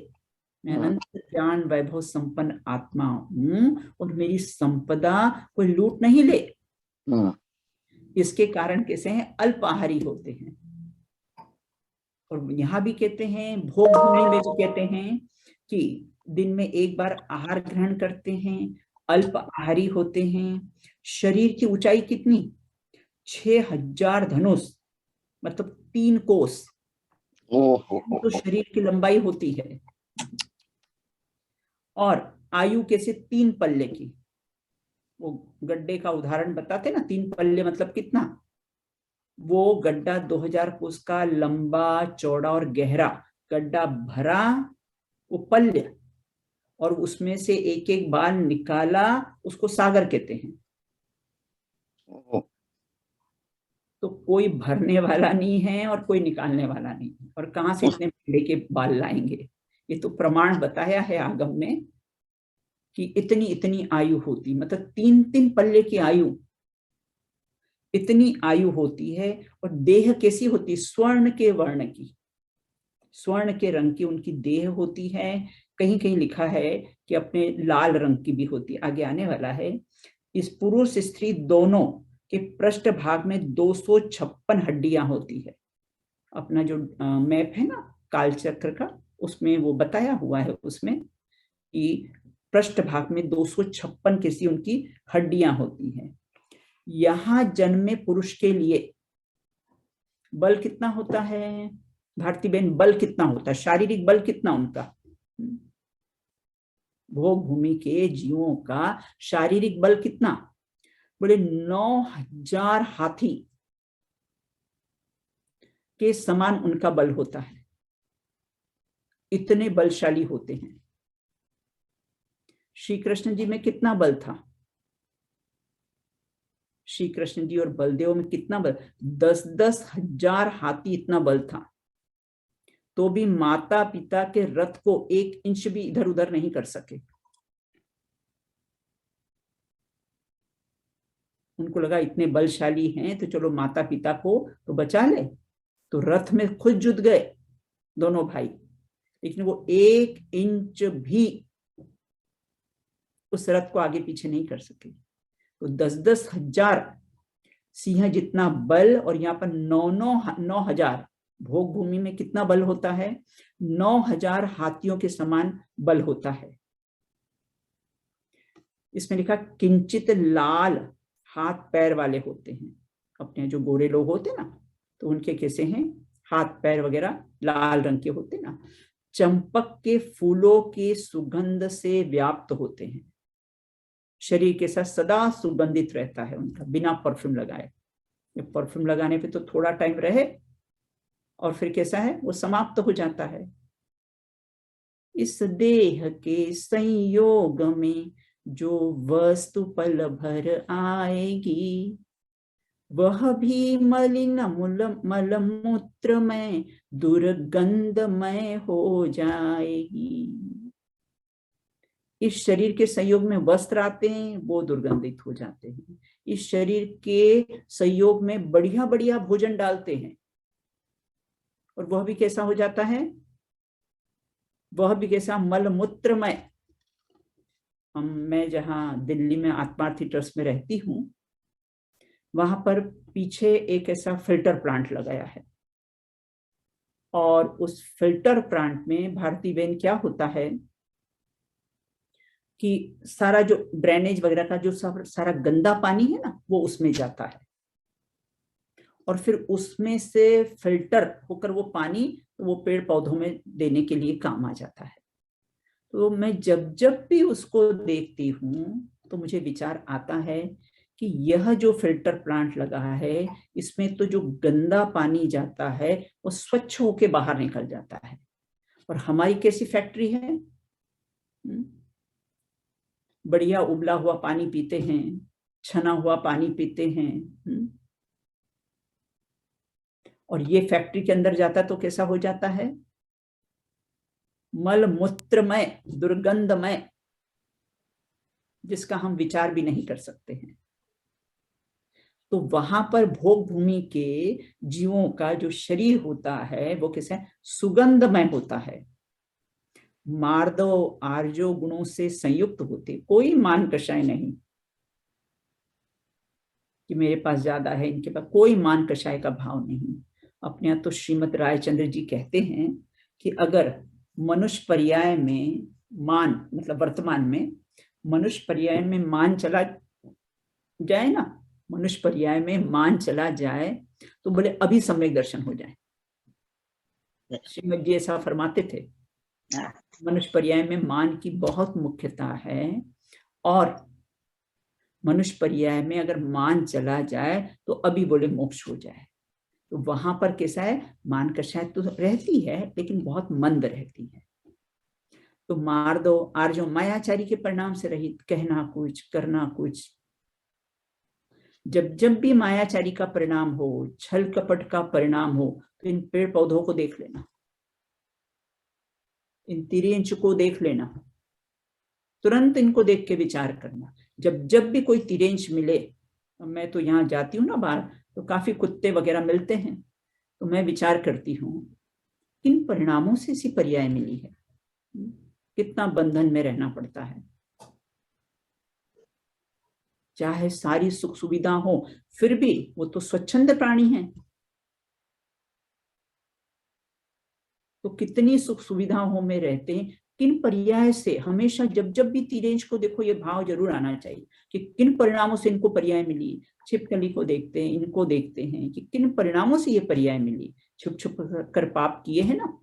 मैं अनंत ज्ञान वैभव संपन्न आत्मा हूं और मेरी संपदा कोई लूट नहीं ले। इसके कारण कैसे हैं, अल्प आहारी होते हैं। और यहाँ भी कहते हैं, भोग भूमि में भी कहते हैं कि दिन में 1 बार आहार ग्रहण करते हैं, अल्प आहारी होते हैं। शरीर की ऊंचाई कितनी? 6000 धनुष, मतलब 3 कोस तो शरीर की लंबाई होती है। और आयु कैसे? 3 पल्ले की। वो गड्ढे का उदाहरण बताते ना, 3 पल्ले मतलब कितना? वो गड्ढा 2000 कोस का लंबा, चौड़ा और गहरा गड्ढा भरा, वो पल्ले, और उसमें से एक एक बाल निकाला, उसको सागर कहते हैं। तो कोई भरने वाला नहीं है और कोई निकालने वाला नहीं है। और कहां से इतने बड़े के बाल लाएंगे? ये तो प्रमाण बताया है आगम ने कि इतनी इतनी आयु होती, मतलब 3-3 पल्ले की आयु, इतनी आयु होती है। और देह कैसी होती? स्वर्ण के वर्ण की, स्वर्ण के रंग की उनकी देह होती है। कहीं कहीं लिखा है कि अपने लाल रंग की भी होती, आगे आने वाला है। इस पुरुष स्त्री दोनों के पृष्ठ भाग में 256 हड्डियां होती है। अपना जो मैप है ना कालचक्र का, उसमें वो बताया हुआ है उसमें कि पृष्ठ भाग में 256 किसी उनकी हड्डियां होती हैं। यहां जन्मे पुरुष के लिए बल कितना होता है भारती बहन? बल कितना होता है? शारीरिक बल कितना उनका? भोग भूमि के जीवों का शारीरिक बल कितना? बोले 9000 हाथी के समान उनका बल होता है। इतने बलशाली होते हैं। श्री कृष्ण जी में कितना बल था? श्री कृष्ण जी और बलदेव में कितना बल? 10-10 हजार हाथी इतना बल था। तो भी माता पिता के रथ को 1 इंच भी इधर उधर नहीं कर सके। उनको लगा इतने बलशाली हैं तो चलो माता पिता को तो बचा ले, तो रथ में खुद जुट गए दोनों भाई, लेकिन वो 1 इंच भी उस रथ को आगे पीछे नहीं कर सके। तो 10-10 हजार सिंह जितना बल, और यहाँ पर 9,000 भोग भूमि में कितना बल होता है? 9000 हाथियों के समान बल होता है। इसमें लिखा किंचित लाल हाथ पैर वाले होते हैं। अपने जो गोरे लोग होते ना, तो उनके कैसे हैं? हाथ पैर वगैरह लाल रंग के होते ना। चंपक के फूलों की सुगंध से व्याप्त होते हैं। शरीर के साथ सदा सुगंधित रहता है उनका, बिना परफ्यूम लगाए। परफ्यूम लगाने पे तो थोड़ा टाइम रहे और फिर कैसा है, वो समाप्त हो जाता है। इस देह के संयोग में जो वस्तु पल भर आएगी, वह भी मलिन मलमूत्रमय दुर्गंधमय हो जाएगी। इस शरीर के संयोग में वस्त्र आते हैं, वो दुर्गंधित हो जाते हैं। इस शरीर के संयोग में बढ़िया बढ़िया भोजन डालते हैं, और वह भी कैसा हो जाता है? वह भी कैसा? मलमूत्रमय। मैं जहां दिल्ली में आत्मार्थी ट्रस्ट में रहती हूं, वहां पर पीछे एक ऐसा फिल्टर प्लांट लगाया है, और उस फिल्टर प्लांट में भारती बहन क्या होता है कि सारा जो ड्रेनेज वगैरह का जो सारा गंदा पानी है ना, वो उसमें जाता है, और फिर उसमें से फिल्टर होकर वो पानी वो पेड़ पौधों में देने के लिए काम आ जाता है। तो मैं जब जब भी उसको देखती हूँ तो मुझे विचार आता है कि यह जो फिल्टर प्लांट लगा है, इसमें तो जो गंदा पानी जाता है वो स्वच्छ होके बाहर निकल जाता है। और हमारी कैसी फैक्ट्री है? बढ़िया उबला हुआ पानी पीते हैं, छना हुआ पानी पीते हैं, और ये फैक्ट्री के अंदर जाता तो कैसा हो जाता है? मल मूत्रमय, दुर्गंधमय, जिसका हम विचार भी नहीं कर सकते हैं। तो वहां पर भोग भूमि के जीवों का जो शरीर होता है वो कैसे? सुगंधमय होता है, मार्दव आर्जो गुणों से संयुक्त होते। कोई मान कषाय नहीं कि मेरे पास ज्यादा है, इनके पास, कोई मान कषाय का भाव नहीं। अपने यहाँ तो श्रीमद रायचंद्र जी कहते हैं कि अगर मनुष्य पर्याय में मान, मतलब वर्तमान में मनुष्य पर्याय में मान चला जाए ना, मनुष्य पर्याय में मान चला जाए तो बोले अभी सम्यक दर्शन हो जाए। श्रीमद जी ऐसा फरमाते थे, मनुष्य पर्याय में मान की बहुत मुख्यता है, और मनुष्य पर्याय में अगर मान चला जाए तो अभी बोले मोक्ष हो जाए। तो वहां पर कैसा है, मान कषाय तो रहती है लेकिन बहुत मंद रहती है। तो मार दो आर्जो मायाचारी के परिणाम से रहित, कहना कुछ करना कुछ। जब जब भी मायाचारी का परिणाम हो, छल कपट का परिणाम हो, तो इन पेड़ पौधों को देख लेना, इन तिर्यंच को देख लेना, तुरंत इनको देख के विचार करना। जब जब भी कोई तिर्यंच मिले, मैं तो यहाँ जाती हूँ ना बाहर, तो काफी कुत्ते वगैरह मिलते हैं, तो मैं विचार करती हूँ किन परिणामों से इसी पर्याय मिली है, कितना बंधन में रहना पड़ता है। चाहे सारी सुख सुविधा हो, फिर भी वो तो स्वच्छंद प्राणी हैं, तो कितनी सुख सुविधाओं में रहते हैं। किन पर्याय से, हमेशा जब जब भी तिर्यंच को देखो ये भाव जरूर आना चाहिए कि किन परिणामों से इनको पर्याय मिली। छिपकली को देखते हैं, इनको देखते हैं कि किन परिणामों से ये पर्याय मिली। छुप छुप कर पाप किए हैं ना,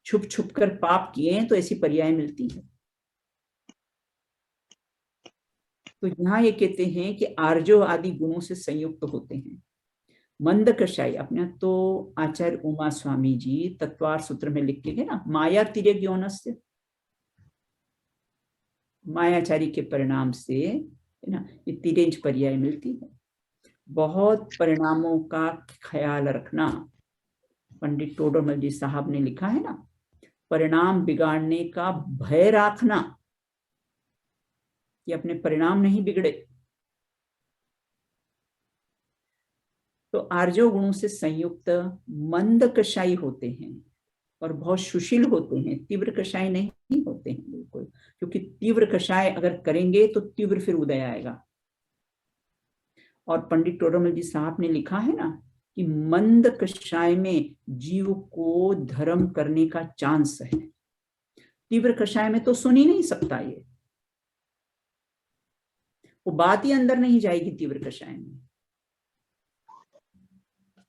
छुप छुप कर पाप किए हैं तो ऐसी पर्याय मिलती है। तो यहाँ ये कहते हैं कि आर्जो आदि गुणों से संयुक्त होते हैं। मंद कषाई, अपने तो आचार्य उमा स्वामी जी तत्वार सूत्र में लिख के गए ना, माया तिर्यक यौनस्य, मायाचारी के परिणाम से है ना ये तिर्यंच पर्याय मिलती है। बहुत परिणामों का ख्याल रखना, पंडित टोडरमल जी साहब ने लिखा है ना, परिणाम बिगाड़ने का भय रखना कि अपने परिणाम नहीं बिगड़े। तो आर्जो गुणों से संयुक्त मंद कषाई होते हैं और बहुत सुशील होते हैं, तीव्र कषाय नहीं होते हैं बिल्कुल, क्योंकि तीव्र कषाय अगर करेंगे तो तीव्र फिर उदय आएगा। और पंडित टोडरमल जी साहब ने लिखा है ना कि मंद कषाय में जीव को धर्म करने का चांस है, तीव्र कषाय में तो सुन ही नहीं सकता, ये वो बात ही अंदर नहीं जाएगी तीव्र कषाय में।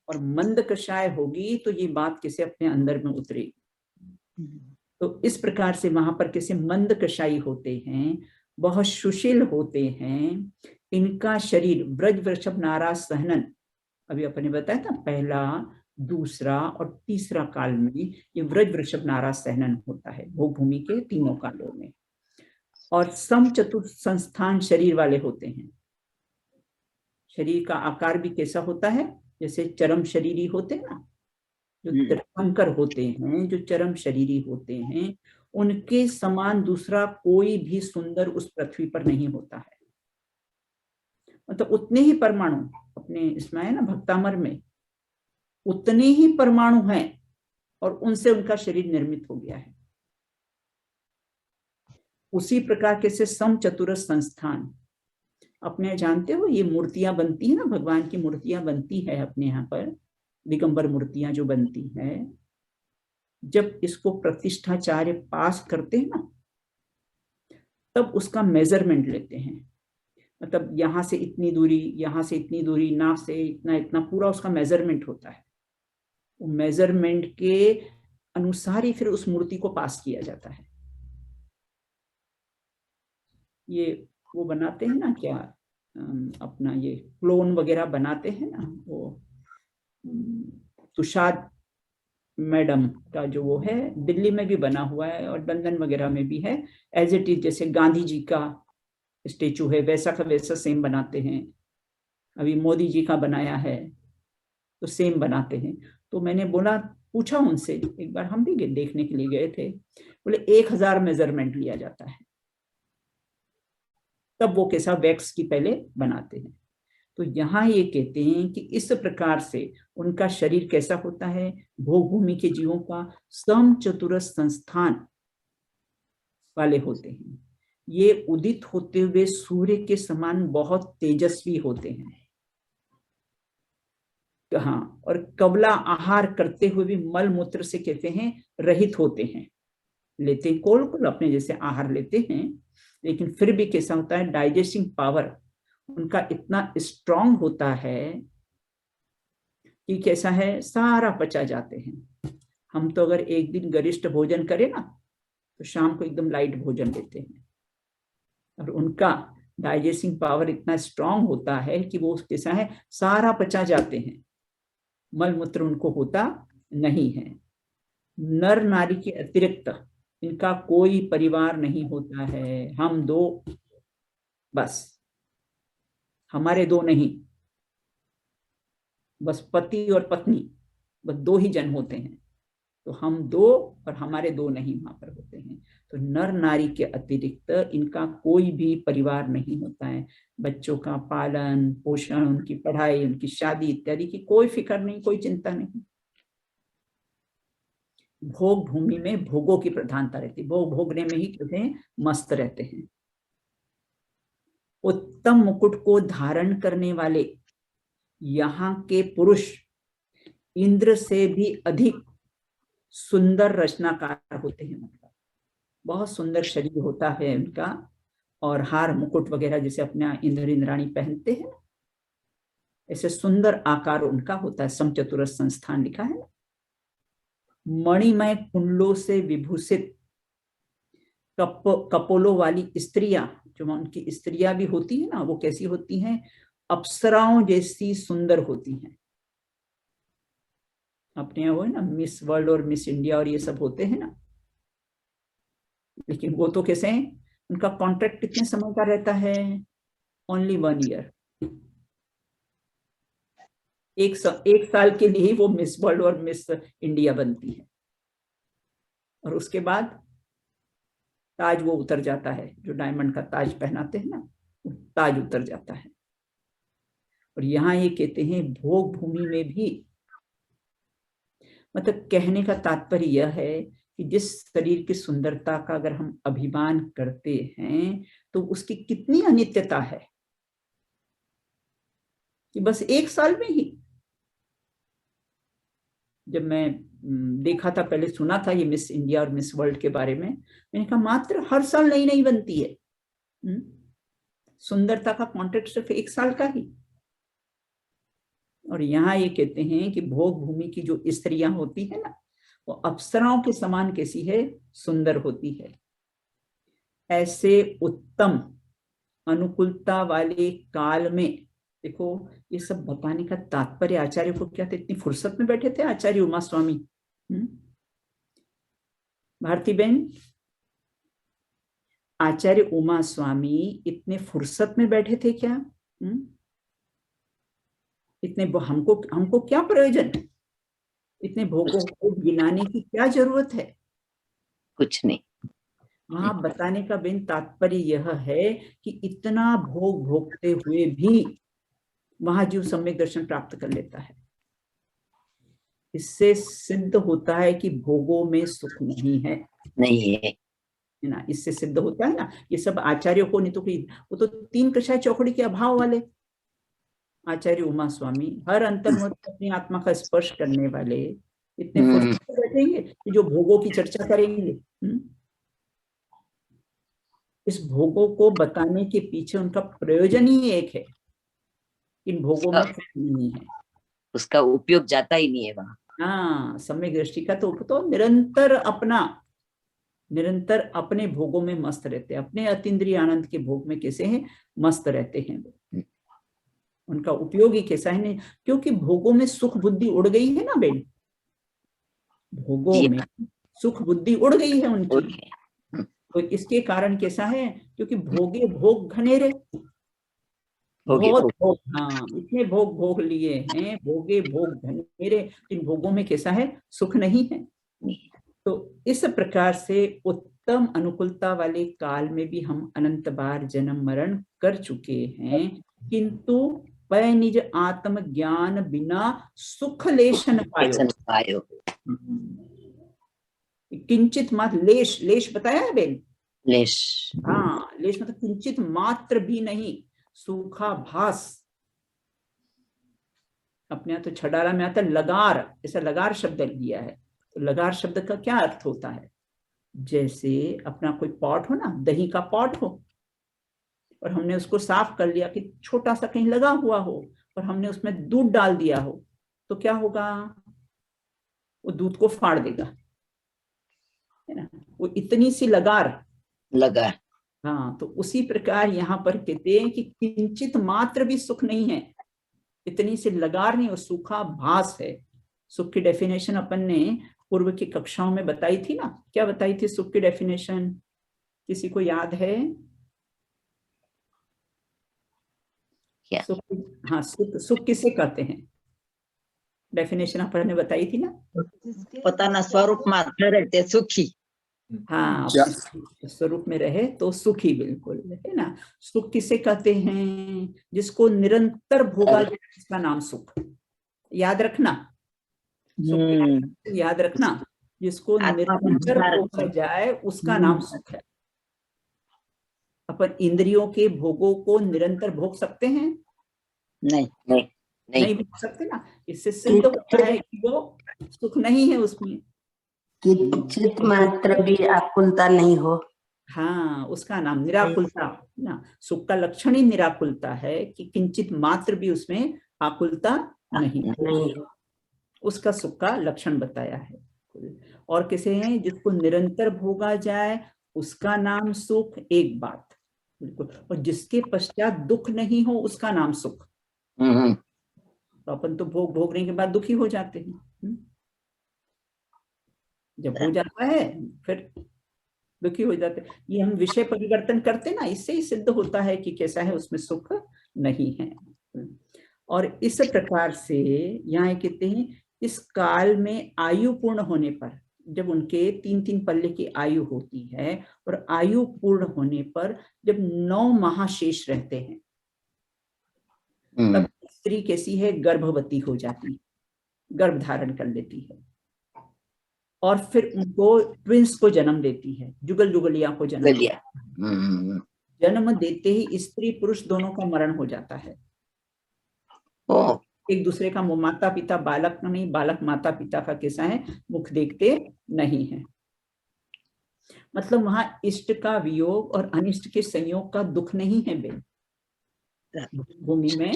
और मंद कषाय होगी तो ये बात कैसे अपने अंदर में उतरेगी। तो इस प्रकार से वहां पर कैसे मंद कषाई होते हैं, बहुत सुशील होते हैं। इनका शरीर ब्रज वृषभ नारा सहनन, अभी अपने बताया था पहला दूसरा और तीसरा काल में ये व्रज वृषभ नारा सहनन होता है, भोग भूमि के तीनों कालों में। और सम चतुर्थ संस्थान शरीर वाले होते हैं। शरीर का आकार भी कैसा होता है, जैसे चरम शरीरी होते हैं ना, जो तीर्थंकर होते हैं, जो चरम शरीरी होते हैं, उनके समान दूसरा कोई भी सुंदर उस पृथ्वी पर नहीं होता है। मतलब उतने ही परमाणु अपने इसमें है ना भक्तामर में, उतने ही परमाणु हैं और उनसे उनका शरीर निर्मित हो गया है। उसी प्रकार के से सम चतुरस संस्थान, अपने जानते हो ये मूर्तियां बनती है ना, भगवान की मूर्तियां बनती है अपने यहाँ पर, दिगंबर मूर्तियां जो बनती है, जब इसको प्रतिष्ठाचार्य पास करते हैं ना, तब उसका मेजरमेंट लेते हैं। मतलब यहाँ से इतनी दूरी, यहाँ से इतनी दूरी, नाक से इतना इतना, पूरा उसका मेजरमेंट होता है। वो मेजरमेंट के अनुसार ही फिर उस मूर्ति को पास किया जाता है। ये वो बनाते हैं ना क्या, अपना ये क्लोन वगैरह बनाते हैं ना, वो तुषार मैडम का जो वो है, दिल्ली में भी बना हुआ है और लंदन वगैरह में भी है, एज इट इज। जैसे गांधी जी का स्टेचू है वैसा का वैसा सेम बनाते हैं। अभी मोदी जी का बनाया है तो सेम बनाते हैं। तो मैंने बोला, पूछा उनसे, एक बार हम भी देखने के लिए गए थे, बोले 1000 मेजरमेंट लिया जाता है, तब वो कैसा वैक्स की पहले बनाते हैं। तो यहाँ ये कहते हैं कि इस प्रकार से उनका शरीर कैसा होता है, भोग भूमि के जीवों का सम चतुरस संस्थान वाले होते हैं। ये उदित होते हुए सूर्य के समान बहुत तेजस्वी होते हैं। हाँ, और कबला आहार करते हुए भी मल मूत्र से कहते हैं रहित होते हैं। लेते हैं, कोल अपने जैसे आहार लेते हैं, लेकिन फिर भी कैसा होता है, डाइजेस्टिंग पावर उनका इतना स्ट्रांग होता है कि कैसा है, सारा पचा जाते हैं। हम तो अगर एक दिन गरिष्ठ भोजन करें ना, तो शाम को एकदम लाइट भोजन लेते हैं, और उनका डाइजेस्टिंग पावर इतना स्ट्रांग होता है कि वो कैसा है, सारा पचा जाते हैं, मल मूत्र उनको होता नहीं है। नर नारी के अतिरिक्त इनका कोई परिवार नहीं होता है, हम दो बस, हमारे दो नहीं, बस पति और पत्नी, बस दो ही जन होते हैं, तो हम दो और हमारे दो नहीं वहां पर होते हैं। तो नर नारी के अतिरिक्त इनका कोई भी परिवार नहीं होता है। बच्चों का पालन पोषण, उनकी पढ़ाई, उनकी शादी इत्यादि की कोई फिक्र नहीं, कोई चिंता नहीं। भोग भूमि में भोगों की प्रधानता रहती है, भोग भोगने में ही कहते हैं मस्त रहते हैं। उत्तम मुकुट को धारण करने वाले यहाँ के पुरुष इंद्र से भी अधिक सुंदर रचनाकार होते हैं। मतलब बहुत सुंदर शरीर होता है उनका, और हार मुकुट वगैरह जैसे अपना इंद्र इंद्राणी पहनते हैं, ऐसे सुंदर आकार उनका होता है। समचतुरस संस्थान लिखा है ना। मणिमय कुंडलों से विभूषित कपोलों वाली स्त्रियां, जो उनकी स्त्रियां भी होती है ना, वो कैसी होती हैं, अप्सराओं जैसी सुंदर होती हैं। अपने यहाँ वो है ना मिस वर्ल्ड और मिस इंडिया और ये सब होते हैं ना, लेकिन वो तो कैसे हैं, उनका कॉन्ट्रैक्ट कितने समय का रहता है, ओनली 1 ईयर। एक साल के लिए ही वो मिस वर्ल्ड और मिस इंडिया बनती है, और उसके बाद ताज वो उतर जाता है, जो डायमंड का ताज पहनाते हैं ना, ताज उतर जाता है। और यहाँ ये कहते हैं भोग भूमि में भी, मतलब कहने का तात्पर्य यह है कि जिस शरीर की सुंदरता का अगर हम अभिमान करते हैं, तो उसकी कितनी अनित्यता है कि बस 1 साल में ही। जब मैं देखा था, पहले सुना था ये मिस इंडिया और मिस वर्ल्ड के बारे में, मैंने कहा मात्र हर साल नई नई बनती है। सुंदरता का कॉन्ट्रैक्ट सिर्फ 1 साल का ही। और यहाँ ये कहते हैं कि भोग भूमि की जो स्त्रियां होती है ना, वो अप्सराओं के समान कैसी है, सुंदर होती है। ऐसे उत्तम अनुकूलता वाले काल में, देखो ये सब बताने का तात्पर्य आचार्य को क्या था, इतनी फुर्सत में बैठे थे आचार्य उमा स्वामी। भारती बहन, आचार्य उमा स्वामी इतने फुर्सत में बैठे थे क्या? इतने हमको क्या प्रयोजन, इतने भोगों को गिनाने की क्या जरूरत है? कुछ नहीं। वहां बताने का बेन तात्पर्य यह है कि इतना भोग भोगते हुए भी वहां जीव सम्यक दर्शन प्राप्त कर लेता है। इससे सिद्ध होता है कि भोगों में सुख नहीं है, नहीं है ना। इससे सिद्ध होता है ना, ये सब आचार्यों को नहीं तो वो तो 3 कषाय चौकड़ी के अभाव वाले आचार्य उमा स्वामी, हर अंतर्मुख अपनी आत्मा का स्पर्श करने वाले, इतने फुर्सत से बैठेंगे कि जो भोगों की चर्चा करेंगे। इस भोगों को बताने के पीछे उनका प्रयोजन ही एक है, इन भोगों में कुछ नहीं है, उसका उपयोग जाता ही नहीं है वहां। हाँ, सम्यक दृष्टि का तो निरंतर अपने भोगों में मस्त रहते हैं, अपने अतीन्द्रिय आनंद के भोग में कैसे हैं, मस्त रहते हैं वो। उनका उपयोग ही कैसा है, नहीं क्योंकि भोगों में सुख बुद्धि उड़ गई है ना बेन, भोगों में सुख बुद्धि उड़ गई है उनकी। तो इसके कारण कैसा है, क्योंकि भोगे भोग घनेरे, बहुत भोग, हाँ इतने भोग भोग लिए हैं, भोगे भोग घनेरे, इन भोगों में कैसा है, सुख नहीं है। तो इस प्रकार से उत्तम अनुकूलता वाले काल में भी हम अनंत बार जन्म मरण कर चुके हैं, किंतु पै निज आत्म ज्ञान बिना सुख लेश न पायो। किंचित मात्र, लेश, लेश बताया है बेन, लेश, हाँ लेश मतलब किंचित मात्र भी नहीं, सूखा भास। अपने यहाँ तो छडाला में आता लगार, ऐसा लगार शब्द लिया है। तो लगार शब्द का क्या अर्थ होता है, जैसे अपना कोई पॉट हो ना, दही का पॉट हो, और हमने उसको साफ कर लिया कि छोटा सा कहीं लगा हुआ हो, और हमने उसमें दूध डाल दिया हो, तो क्या होगा, वो दूध को फाड़ देगा, है ना। वो इतनी सी लगार लगा। हाँ, तो उसी प्रकार यहाँ पर कहते हैं कि किंचित मात्र भी सुख नहीं है, इतनी सी लगार नहीं, वो सूखा भास है। सुख की डेफिनेशन अपन ने पूर्व की कक्षाओं में बताई थी ना। क्या बताई थी सुख की डेफिनेशन, किसी को याद है? क्या? सुख, हाँ, सुख सुख किसे कहते हैं, डेफिनेशन अपन ने बताई थी ना। पता ना स्वरूप मात्र रहते सुखी। हाँ, अपने स्वरूप में रहे तो सुखी, बिल्कुल, है ना। सुख किसे कहते हैं, जिसको निरंतर भोगा जाए इसका नाम सुख। याद रखना, सुख की याद रखना, जिसको निरंतर भोगा जाए उसका नाम सुख है। अपन इंद्रियों के भोगों को निरंतर भोग सकते हैं? नहीं नहीं नहीं भोग सकते ना। इससे सिद्ध होता है कि वो सुख नहीं है उसमें, किंचित मात्र भी आकुलता नहीं हो। हाँ, उसका नाम निराकुलता ना। सुख का लक्षण ही निराकुलता है कि किंचित मात्र भी उसमें आकुलता नहीं हो, उसका सुख का लक्षण बताया है। और किसे हैं, जिसको निरंतर भोगा जाए उसका नाम सुख, एक बात बिल्कुल। और जिसके पश्चात दुख नहीं हो उसका नाम सुख। तो अपन तो भोगने के बाद दुखी हो जाते हैं, जब हो जाता है फिर दुखी हो जाते हैं। ये हम विषय परिवर्तन करते ना, इससे ही सिद्ध होता है कि कैसा है, उसमें सुख नहीं है। और इस प्रकार से यहाँ कहते हैं, इस काल में आयु पूर्ण होने पर, जब उनके 3-3 पल्ले की आयु होती है, और आयु पूर्ण होने पर जब 9 माह शेष रहते हैं, तब स्त्री कैसी है, गर्भवती हो जाती है, गर्भ धारण कर लेती है, और फिर उनको ट्विंस को जन्म देती है, जुगल जुगलिया को जन्म देती है। जन्म देते ही स्त्री पुरुष दोनों का मरण हो जाता है। एक दूसरे का माता पिता, बालक का नहीं, बालक माता पिता का कैसा है, मुख देखते नहीं है। मतलब वहां इष्ट का वियोग और अनिष्ट के संयोग का दुख नहीं है बेन। भूमि में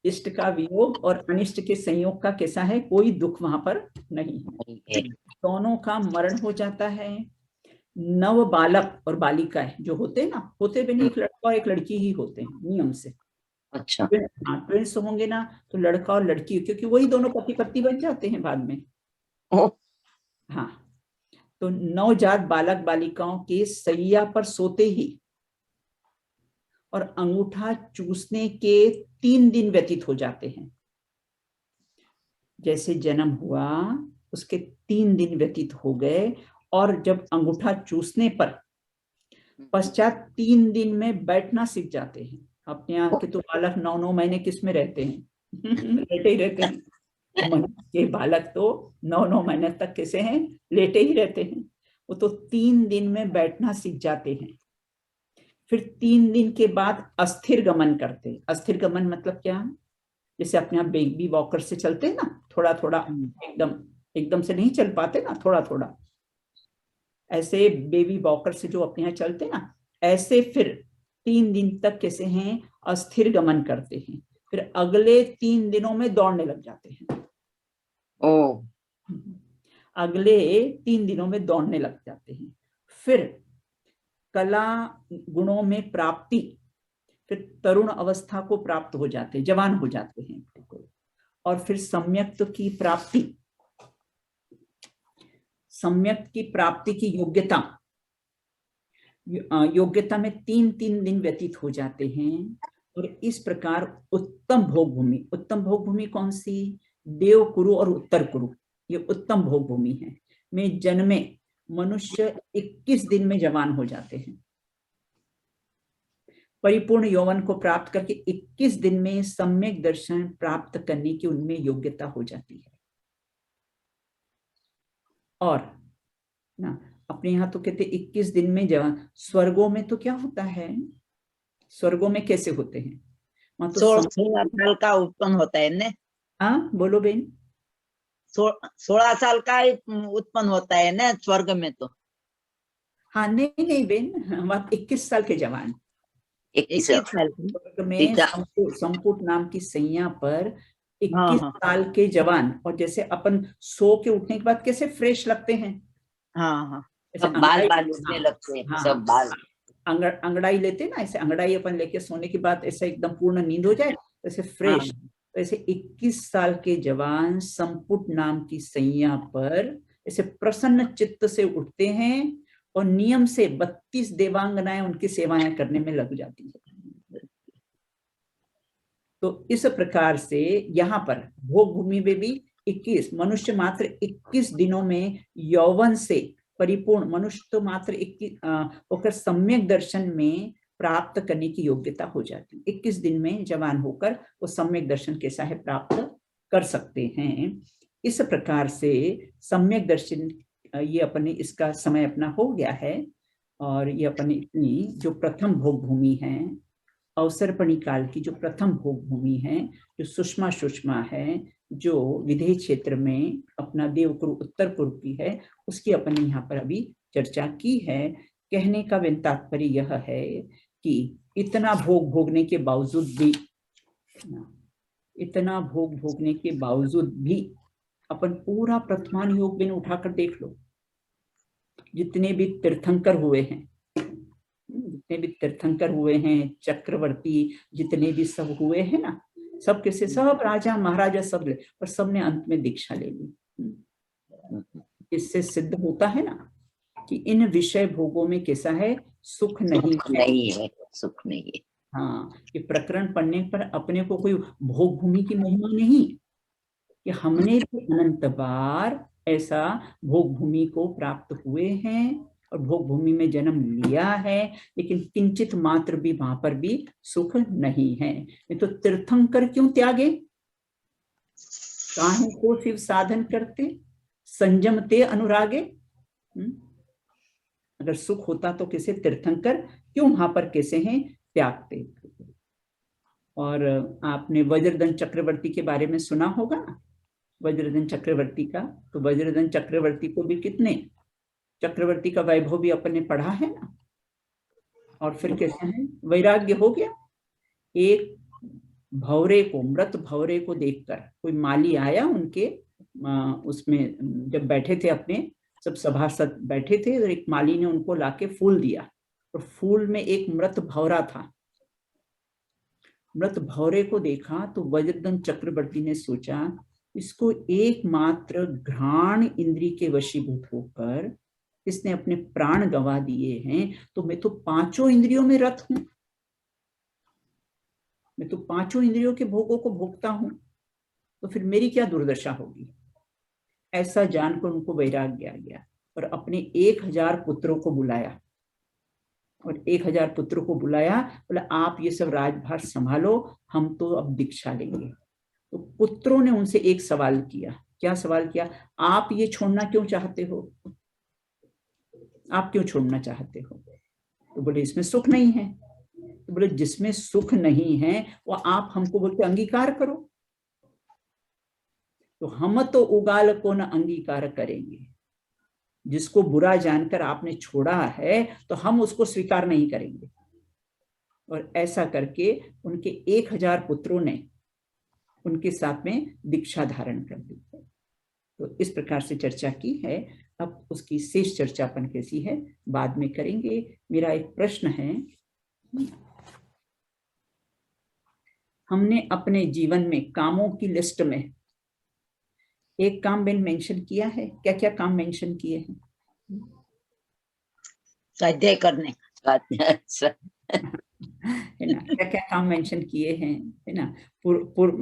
इष्ट का वियोग और अनिष्ट के संयोग का कैसा है, कोई दुख वहां पर नहीं है। दोनों का मरण हो जाता है। नव बालक और बालिकाएं जो होते हैं ना, होते भी नहीं, एक लड़का और एक लड़की ही होते हैं नियम से। अच्छा, हाँ, ट्विंस होंगे ना तो लड़का और लड़की, क्योंकि वही दोनों पति पत्नी बन जाते हैं बाद में। हाँ, तो नवजात बालक बालिकाओं के सैया पर सोते ही और अंगूठा चूसने के 3 दिन व्यतीत हो जाते हैं। जैसे जन्म हुआ उसके 3 दिन व्यतीत हो गए, और जब अंगूठा चूसने पर पश्चात 3 दिन में बैठना सीख जाते हैं। अपने यहाँ के तो बालक 9-9 महीने किस में रहते हैं लेटे ही रहते हैं। मनुष्य के बालक तो 9-9 महीने तक कैसे हैं, लेटे ही रहते हैं। वो तो 3 दिन में बैठना सीख जाते हैं। फिर 3 दिन के बाद अस्थिर गमन करते हैं। अस्थिर गमन मतलब क्या, जैसे अपने यहाँ बेबी वॉकर से चलते हैं ना, थोड़ा थोड़ा, एकदम से नहीं चल पाते ना, थोड़ा थोड़ा, ऐसे बेबी वॉकर से जो अपने यहाँ चलते हैं ना, ऐसे फिर 3 दिन तक कैसे हैं, अस्थिर गमन करते हैं। फिर अगले 3 दिनों में दौड़ने लग जाते हैं। अगले 3 दिनों में दौड़ने लग जाते हैं। फिर कला गुणों में प्राप्ति, फिर तरुण अवस्था को प्राप्त हो जाते हैं, जवान हो जाते हैं। और फिर सम्यक्त की प्राप्ति, सम्यक की प्राप्ति की योग्यता में 3-3 दिन व्यतीत हो जाते हैं। और इस प्रकार उत्तम भोग भूमि, उत्तम भोग भूमि कौन सी, देव कुरु और उत्तर कुरु, ये उत्तम भोग भूमि है, में जन्मे मनुष्य 21 दिन में जवान हो जाते हैं। परिपूर्ण यौवन को प्राप्त करके 21 दिन में सम्यक दर्शन प्राप्त करने की उनमें योग्यता हो जाती है। और ना अपने यहाँ तो कहते 21 दिन में जवान। स्वर्गों में तो क्या होता है, स्वर्गों में कैसे होते हैं, वहां तो 16 साल का उत्पन्न होता है ना। हाँ बोलो बेन। 16 साल का उत्पन्न होता है ना स्वर्ग में तो। हाँ नहीं नहीं बेन, हम आप 21 साल के जवान 21 साल की। स्वर्ग में सीता। संपुट नाम की सैया पर हाँ, 21 हाँ। साल के जवान। और जैसे अपन सो के उठने के बाद कैसे फ्रेश लगते हैं, हाँ, हाँ। जैसे सब बाल अंगड़ाई, उठने हाँ, लगते हैं, हाँ, सब बाल। अंगड़ाई लेते हैं ना, ऐसे अंगड़ाई अपन लेके सोने के बाद ऐसे एकदम पूर्ण नींद हो जाए, ऐसे फ्रेश। तो ऐसे 21 साल के जवान संपुट नाम की सैया पर ऐसे प्रसन्न चित्त से उठते हैं और नियम से 32 देवांगनाएं उनकी सेवाएं करने में लग जाती है। तो इस प्रकार से यहाँ पर भोग भूमि में भी 21 मनुष्य मात्र 21 दिनों में यौवन से परिपूर्ण मनुष्य तो मात्र 21 होकर सम्यक दर्शन में प्राप्त करने की योग्यता हो जाती है। 21 दिन में जवान होकर वो सम्यक दर्शन कैसा है प्राप्त कर सकते हैं। इस प्रकार से सम्यक दर्शन ये अपने इसका समय अपना हो गया है। और ये अपनी इतनी जो प्रथम भोग भूमि है, अवसर्पणी काल की जो प्रथम भोग भूमि है, जो सुषमा है, जो विदेह क्षेत्र में अपना देवकुरु उत्तर कुरु की है, उसकी अपने यहाँ पर अभी चर्चा की है। कहने का तात्पर्य यह है कि इतना भोग भोगने के बावजूद भी, इतना भोग भोगने के बावजूद भी अपन पूरा प्रथमान योग में उठाकर देख लो, जितने भी तीर्थंकर हुए हैं, जितने भी तीर्थंकर हुए हैं, चक्रवर्ती जितने भी सब हुए हैं ना, सब कैसे, सब राजा महाराजा सब ले, और सबने अंत में दीक्षा ले ली। इससे सिद्ध होता है ना कि इन विषय भोगों में कैसा है, सुख नहीं है, सुख नहीं है। हाँ, ये प्रकरण पढ़ने पर अपने को कोई भोग भूमि की महिमा नहीं कि हमने भी अनंत बार ऐसा भोग भूमि को प्राप्त हुए हैं और भोग भूमि में जन्म लिया है, लेकिन किंचित मात्र भी वहां पर भी सुख नहीं है। नहीं तो तीर्थंकर क्यों त्यागे, काहे को शिव साधन करते, संयमते अनुरागे। अगर सुख होता तो कैसे तीर्थंकर क्यों वहां पर कैसे हैं त्यागते। और आपने वज्रधन चक्रवर्ती के बारे में सुना होगा ना, वज्रधन चक्रवर्ती का। तो वज्रधन चक्रवर्ती को भी कितने चक्रवर्ती का वैभव भी अपन ने पढ़ा है ना। और फिर कैसे है, वैराग्य हो गया। एक भौरे को, मृत भौरे को देखकर कोई माली आया उनके उसमें, जब बैठे थे अपने सब सभासद बैठे थे, और एक माली ने उनको लाके फूल दिया, और फूल में एक मृत भौरा था। मृत भौरे को देखा तो वज्रधन चक्रवर्ती ने सोचा, इसको एकमात्र घ्राण इंद्री के वशीभूत होकर इसने अपने प्राण गंवा दिए हैं, तो मैं तो पांचों इंद्रियों में रत हूं, मैं तो पांचों इंद्रियों के भोगों को भोगता हूं, तो फिर मेरी क्या दुर्दशा होगी। ऐसा जानकर उनको वैराग्य आ गया और अपने 1000 पुत्रों को बुलाया, और 1000 पुत्रों को बुलाया, बोला आप ये सब राजभार संभालो, हम तो अब दीक्षा लेंगे। तो पुत्रों ने उनसे एक सवाल किया। क्या सवाल किया, आप ये छोड़ना क्यों चाहते हो, आप क्यों छोड़ना चाहते हो। तो बोले इसमें सुख नहीं है। तो बोले जिसमें सुख नहीं है वो आप हमको बोलते अंगीकार करो। तो हम तो उगाल को न अंगीकार करेंगे, जिसको बुरा जानकर आपने छोड़ा है तो हम उसको स्वीकार नहीं करेंगे। और ऐसा करके उनके 1000 पुत्रों ने उनके साथ में दीक्षा धारण कर दी। तो इस प्रकार से चर्चा की है। अब उसकी शेष चर्चा अपन कैसी है बाद में करेंगे। मेरा एक प्रश्न है, हमने अपने जीवन में कामों की लिस्ट में एक काम मैंने मेंशन किया है, क्या क्या काम मेंशन किए हैं, स्वाध्याय करने है ना, क्या क्या काम मेंशन किए हैं, है ना।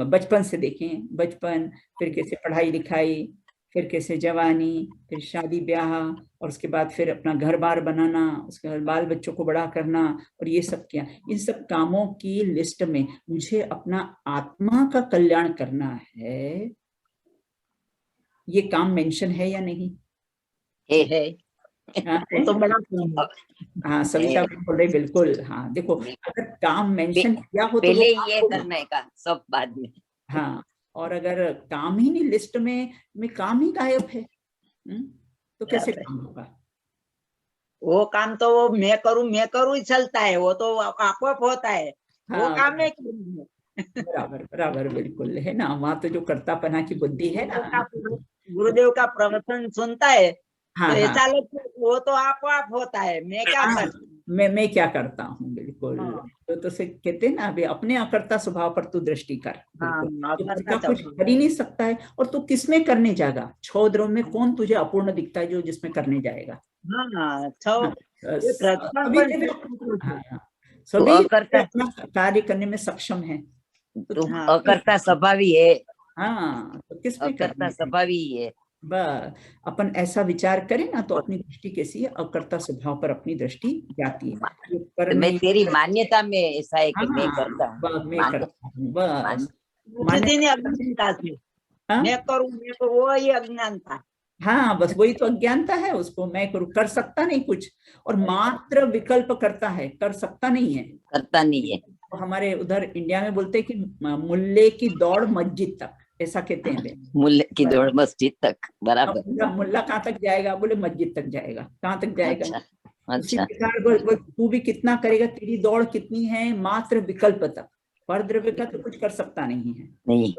बचपन से देखें, बचपन, फिर कैसे पढ़ाई लिखाई, फिर कैसे जवानी, फिर शादी ब्याह, और उसके बाद फिर अपना घर बार बनाना, उसके बाद बाल बच्चों को बड़ा करना, और ये सब किया। इन सब कामों की लिस्ट में मुझे अपना आत्मा का कल्याण करना है, ये काम मेंशन है या नहीं है। वो तो बड़ा काम है। हाँ सविता बोल रही, बिल्कुल। हाँ देखो, अगर काम मेंशन किया हो तो पहले ये करने का, सब बाद में। हाँ, और अगर काम ही नहीं लिस्ट में काम ही गायब है, तो कैसे काम होगा। वो काम तो वो मैं करूँ ही चलता है, वो तो आपआप होता है, वो हाँ काम मैं करूँ। बराबर बराबर, बिल्कुल है ना, वहाँ तो जो कर्तापना की बुद्धि है ना। गुरुदेव का प्रवचन सुनता है तो हाँ हाँ ऐसा लगता है कि वो तो आपआप होता है, मैं क्या हाँ, कर। मैं क्या करता हूँ, बिल्कुल। हाँ तो से कहते हैं ना, अभी अपने अकर्ता स्वभाव पर तू दृष्टि कर, हाँ, बिल्कुल। तो अकर्ता उसका कुछ स्वभाव। कर ही नहीं सकता है, और तू किसमें करने जाएगा? 6 द्रव्य में कौन तुझे अपूर्ण दिखता है जो जिसमें करने जाएगा? हाँ तो हाँ, ये प्रश्न सभी पण जगह, स्वतंत्र है। हाँ, तू सभी अकर्ता, अपना कार्य करने में सक्षम है, तो तू हाँ अकर्ता स्वभावी है, हाँ, तो किस में अकर्ता करनी है? स्वभावी है। बस अपन ऐसा विचार करें ना, तो अपनी दृष्टि कैसी है? अकर्ता स्वभाव पर अपनी दृष्टि जाती है। ये तो मैं करने, तेरी मान्यता में ऐसा है कि मैं हाँ, करता हूँ, बस मैं मान्य करता हूँ, बस उसी दिन मान्यता। अज्ञानता थी, हाँ मैं करूँ वो ही अज्ञानता। हाँ, बस वही तो अज्ञानता है, उसको मैं करूँ, कर सकता नहीं कुछ, और मात्र विकल्प करता है, कर सकता नहीं है। करता नहीं है। तो हमारे उधर इंडिया में बोलते हैं कि मुल्ले की दौड़ मस्जिद तक, ऐसा कहते हैं वे। मूल्य की दौड़ मस्जिद तक, अब बराबर। मुल्ला कहाँ तक जाएगा? बोले मस्जिद तक जाएगा। कहाँ तक जाएगा? अच्छा उसी अच्छा। प्रकार तू भी कितना करेगा? तेरी दौड़ कितनी है? मात्र विकल्प तक। पर द्रव्य का तो कुछ कर सकता नहीं है, नहीं,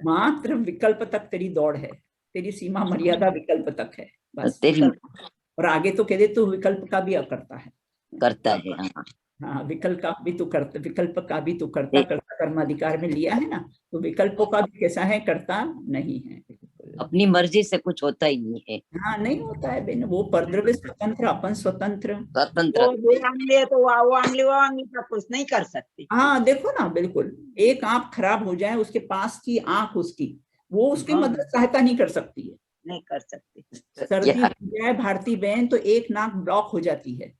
मात्र विकल्प तक तेरी दौड़ है, तेरी सीमा मर्यादा विकल्प तक है, बस तेरी विकल्प। और आगे तो कह दे तू विकल्प का भी अकर्ता है। करता है। हाँ, हाँ, विकल्प का भी तू करता, विकल्प का भी तू करता, एक कर्ता कर्माधिकार में लिया है ना, तो विकल्पों का भी कैसा है? करता नहीं है, बिल्कुल। अपनी मर्जी से कुछ होता ही नहीं है, हाँ, नहीं होता है बेन, वो परद्रव्य स्वतंत्र, अपन स्वतंत्र। स्वतंत्र। वो दो आंगली है तो वो आंगली का कुछ नहीं कर सकती। हाँ देखो ना, बिल्कुल, एक आंख खराब हो जाए, उसके पास की आंख उसकी, वो उसकी हाँ मदद सहायता नहीं कर सकती है। नहीं कर सकती। सर्दी या, हो जाए भारती बहन, तो एक नाक ब्लॉक हो जाती है,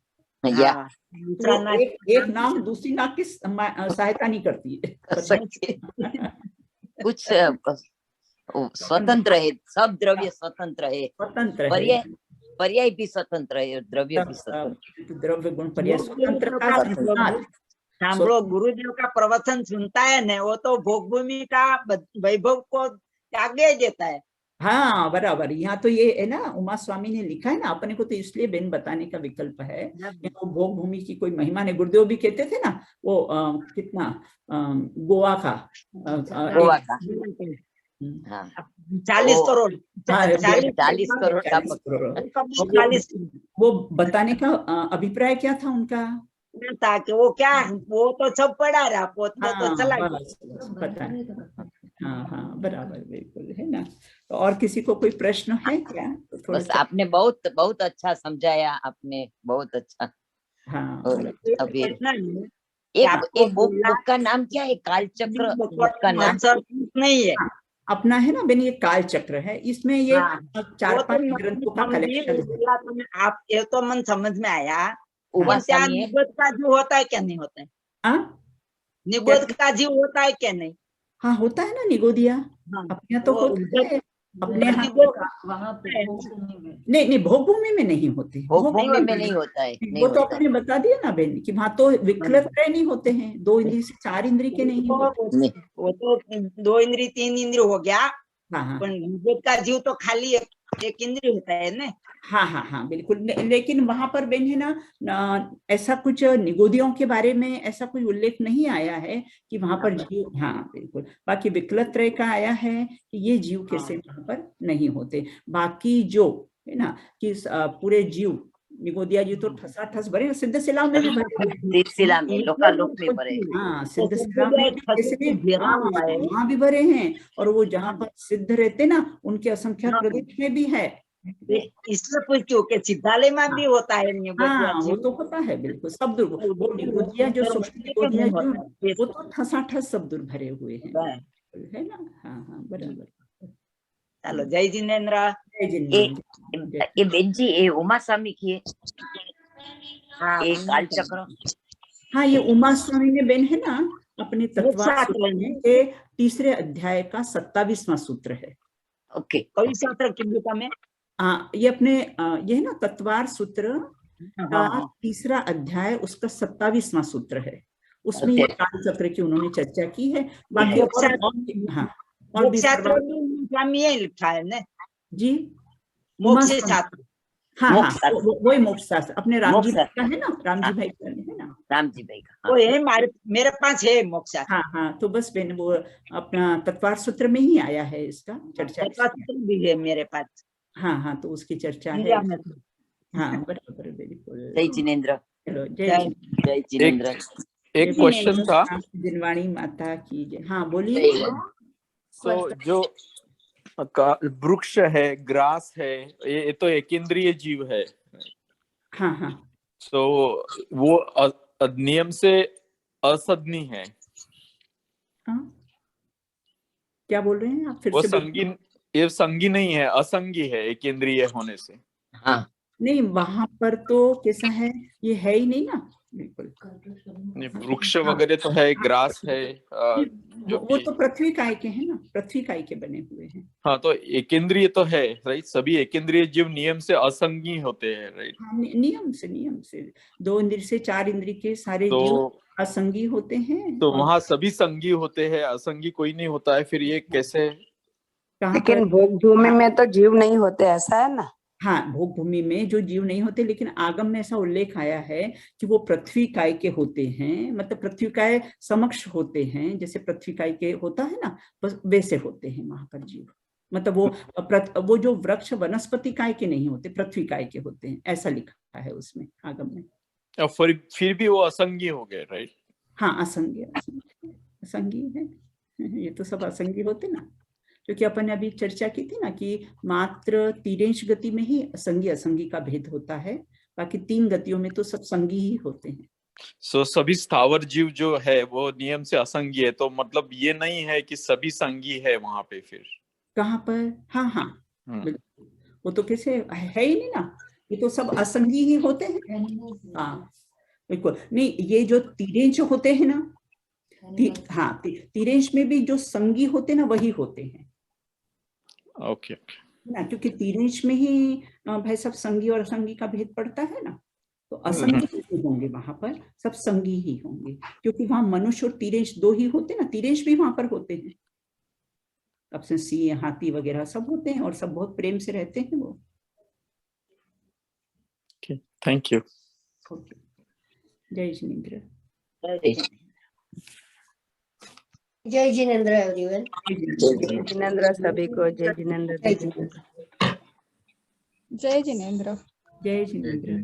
या हाँ तो दूसरा वो ना एक नाक दूसरी नाक की सहायता नहीं करती है, कर पता सकते है? कुछ वो स्वतंत्र है, सब द्रव्य स्वतंत्र है, स्वतंत्र है, पर्याय पर्याय भी स्वतंत्र है, द्रव्य भी स्वतंत्र। द्रव्य गुण पर्याय गुरुदेव स्वतंत्रता का संसार। सांभळो, गुरुदेव का प्रवचन सुनता है ना, वो तो भोग भूमि का वैभव को त्यागे देता है। हाँ बराबर, यहाँ तो ये है ना, उमा स्वामी ने लिखा है ना, अपने को तो इसलिए बेन बताने का विकल्प है कि वो भोग भूमि की कोई महिमा नहीं। गुरुदेव भी कहते थे ना, वो कितना गोवा का गोवा एक, का, हाँ 40 वो करोड़ हाँ 40 करोड़ का 40 करोड़। 40 वो बताने का अभिप्राय क्या था उनका? था कि वो क्या, वो तो सब पड़ा रहा, पोतलो तो हाँ चला गया। बस पता है, हाँ हाँ बराबर, बिल्कुल है ना। तो और किसी को कोई प्रश्न है क्या? तो थोड़ा बस आपने बहुत बहुत अच्छा समझाया, आपने बहुत अच्छा। हाँ और एक अभी प्रश्न है कि एक आपको एक बोला बुक का नाम क्या है? कालचक्र बुक का नाम? आंसर नहीं है। हाँ, अपना है ना बेन, ये काल चक्र है, इसमें ये हाँ वो तो 4-5 ग्रंथों का समझी, कलेक्शन वो है। बोला तो मैं, आप ये तो मन समझ में आया, उमा पण त्या स्वामी है। निबोध का जीव होता है क्या नहीं होता है? हाँ क्या? निबोध का जीव होता है क्या नहीं? हाँ होता है ना निगोदिया, हाँ अपने यहाँ तो वो होता है, अपने यहाँ निबोध वहाँ पे नहीं नहीं, भोग भूमि में नहीं होते, भोग भोग भूमि भूमि में नहीं होता है, में नहीं वो तो होता है। आपने बता दिया ना बेन, कि वहां तो विकलत त्रय नहीं होते हैं, 2 इंद्रिय से 4 इंद्रिय के नहीं होते। नहीं, वो तो 2 इंद्री 3 इंद्री हो गया, हाँ हाँ पण निबोध का जीव तो खाली एक इंद्री होता है ना। हाँ हाँ हाँ बिल्कुल, लेकिन वहां पर बेन है ना, ऐसा कुछ निगोदियों के बारे में ऐसा कोई उल्लेख नहीं आया है कि वहां पर जीव, हाँ बिल्कुल, बाकी विकलत त्रय का आया है कि ये जीव कैसे वहां पर नहीं होते। बाकी जो है ना कि पूरे जीव, निगोदिया जी तो ठसाठस भरे, सिद्ध शिला में भी भरे हैं। शिला में, लोकालोक में भरे। हाँ, सिद्ध शिला में भी जैसे, हाँ वहां भी भरे हैं, और वो जहाँ पर सिद्ध रहते ना, उनके असंख्य प्रदेश में भी है। इसलिए पूछो कि सिद्धालय में भी होता है निबोध हाँ वो जीव, तो पता है, बिल्कुल सब दूर, वो निगोदिया जो सूक्ष्म निगोदिया जो वो तो ठसाठस सब दूर भरे हुए हैं, है ना। हाँ हाँ बराबर। चलो जय जिनेन्द्र। जय ये जिनेन्द्र। ये बेन जी, ये उमा स्वामी की है, हाँ ये कालचक्र। हाँ, ये उमा स्वामी में बेन है ना, अपने तत्वार शास्त्र सूत्र में के 3रे अध्याय का 27वां सूत्र है। ओके, कवि शास्त्र की भूमिका में। ये अपने ये है ना तत्वार सूत्र का हाँ 3रा अध्याय, उसका 27वां सूत्र है, उसमें ये ओके। काल चक्र की उन्होंने चर्चा की है। बाकी और हाँ, और भी मोक्ष शास्त्र में स्वामी यही लिखा है ना, जी, उमा मोक्ष स्वामी, शास्त्र। हाँ हाँ, मोक्ष शास्त्र। वही मोक्ष शास्त्र अपने राम जी मोक्ष भाई का है ना, राम जी हाँ। भाई का है ना। राम जी भाई का, वो है मेरे पास है मोक्ष शास्त्र। हाँ हाँ, तो बस मैंने वो अपना तत्वार सूत्र में ही आया है इसका चर्चा। तत्वशास्त्र भी है मेरे पास। हाँ हाँ, तो उसकी चर्चा है। इंडिया में तो। हाँ बराबर, बिल्कुल। जय जिनेन्द्र। चलो, जय जय जिनेन्द्र। जय जिनेन्द्र। एक क्वेश्चन था। जिनवाणी माता की जय। हाँ बोलिए। जय। तो जो वृक्ष है, ग्रास है, ये तो एकेंद्रीय जीव है। हाँ हाँ तो वो नियम से असंगी है। हाँ, क्या बोल रहे हैं आप, फिर वो से बोलिए। ये संगी नहीं है, असंगी है एकेंद्रीय होने से। हाँ, नहीं, वहां पर तो कैसा है, ये है ही नहीं ना, बिल्कुल। वृक्ष वगैरह तो है, ग्रास है, जो वो भी। तो पृथ्वी काय के हैं ना, पृथ्वी काय के बने हुए हैं। हाँ, तो एकेंद्रीय तो है, राइट। सभी एकेंद्रीय जीव नियम से असंगी होते हैं, राइट। हाँ, नियम से 2 इंद्रिय से 4 इंद्रिय के सारे तो जीव असंगी होते हैं। तो और वहां सभी संगी होते हैं, असंगी कोई नहीं होता है। फिर ये कैसे? कहाँ लेकिन पर? भोग भूमि में तो जीव नहीं होते, ऐसा है ना। हाँ, भोग भूमि में जो जीव नहीं होते, लेकिन आगम में ऐसा उल्लेख आया है कि वो पृथ्वी काय के होते हैं, मतलब पृथ्वी काय समक्ष होते हैं, जैसे पृथ्वी काय के होता है ना, बस वैसे होते हैं वहां पर जीव। मतलब वो जो वृक्ष वनस्पति काय के नहीं होते, पृथ्वी काय के होते हैं, ऐसा लिखा है उसमें आगम में। और फिर भी वो असंगी हो गए, राइट। हाँ, असंगी असंगी है, ये तो सब असंगी होते ना, क्योंकि अपन ने अभी चर्चा की थी ना कि मात्र 3 गति में ही संगी असंगी का भेद होता है, बाकी 3 गतियों में तो सब संगी ही होते हैं। सभी स्थावर जीव जो है वो नियम से असंगी है, तो मतलब ये नहीं है कि सभी संगी है वहां पे फिर। कहाँ पर? हाँ हाँ, बिल्कुल, वो तो कैसे है ही नहीं ना, ये तो सब असंगी ही होते हैं। हाँ बिल्कुल, नहीं, ये जो 3 होते हैं ना, हाँ, 3 में भी जो संगी होते हैं ना, वही होते हैं ओके ना, क्योंकि 3 में ही भाई सब संगी और असंगी का भेद पड़ता है ना, तो असंगी नहीं होंगे वहां पर, सब संगी ही होंगे, क्योंकि वहां मनुष्य और 3 ही होते ना, 3 भी वहां पर होते हैं, अब से सिंह हाथी वगैरह सब होते हैं, और सब बहुत प्रेम से रहते हैं वो। Thank you. ओके, जय जिनेन्द्र। जय जिनेन्द्र एवरीवन। जय जिनेन्द्र सभी को, जय जिनेन्द्र। जय जिनेन्द्र। जय जिनेन्द्र।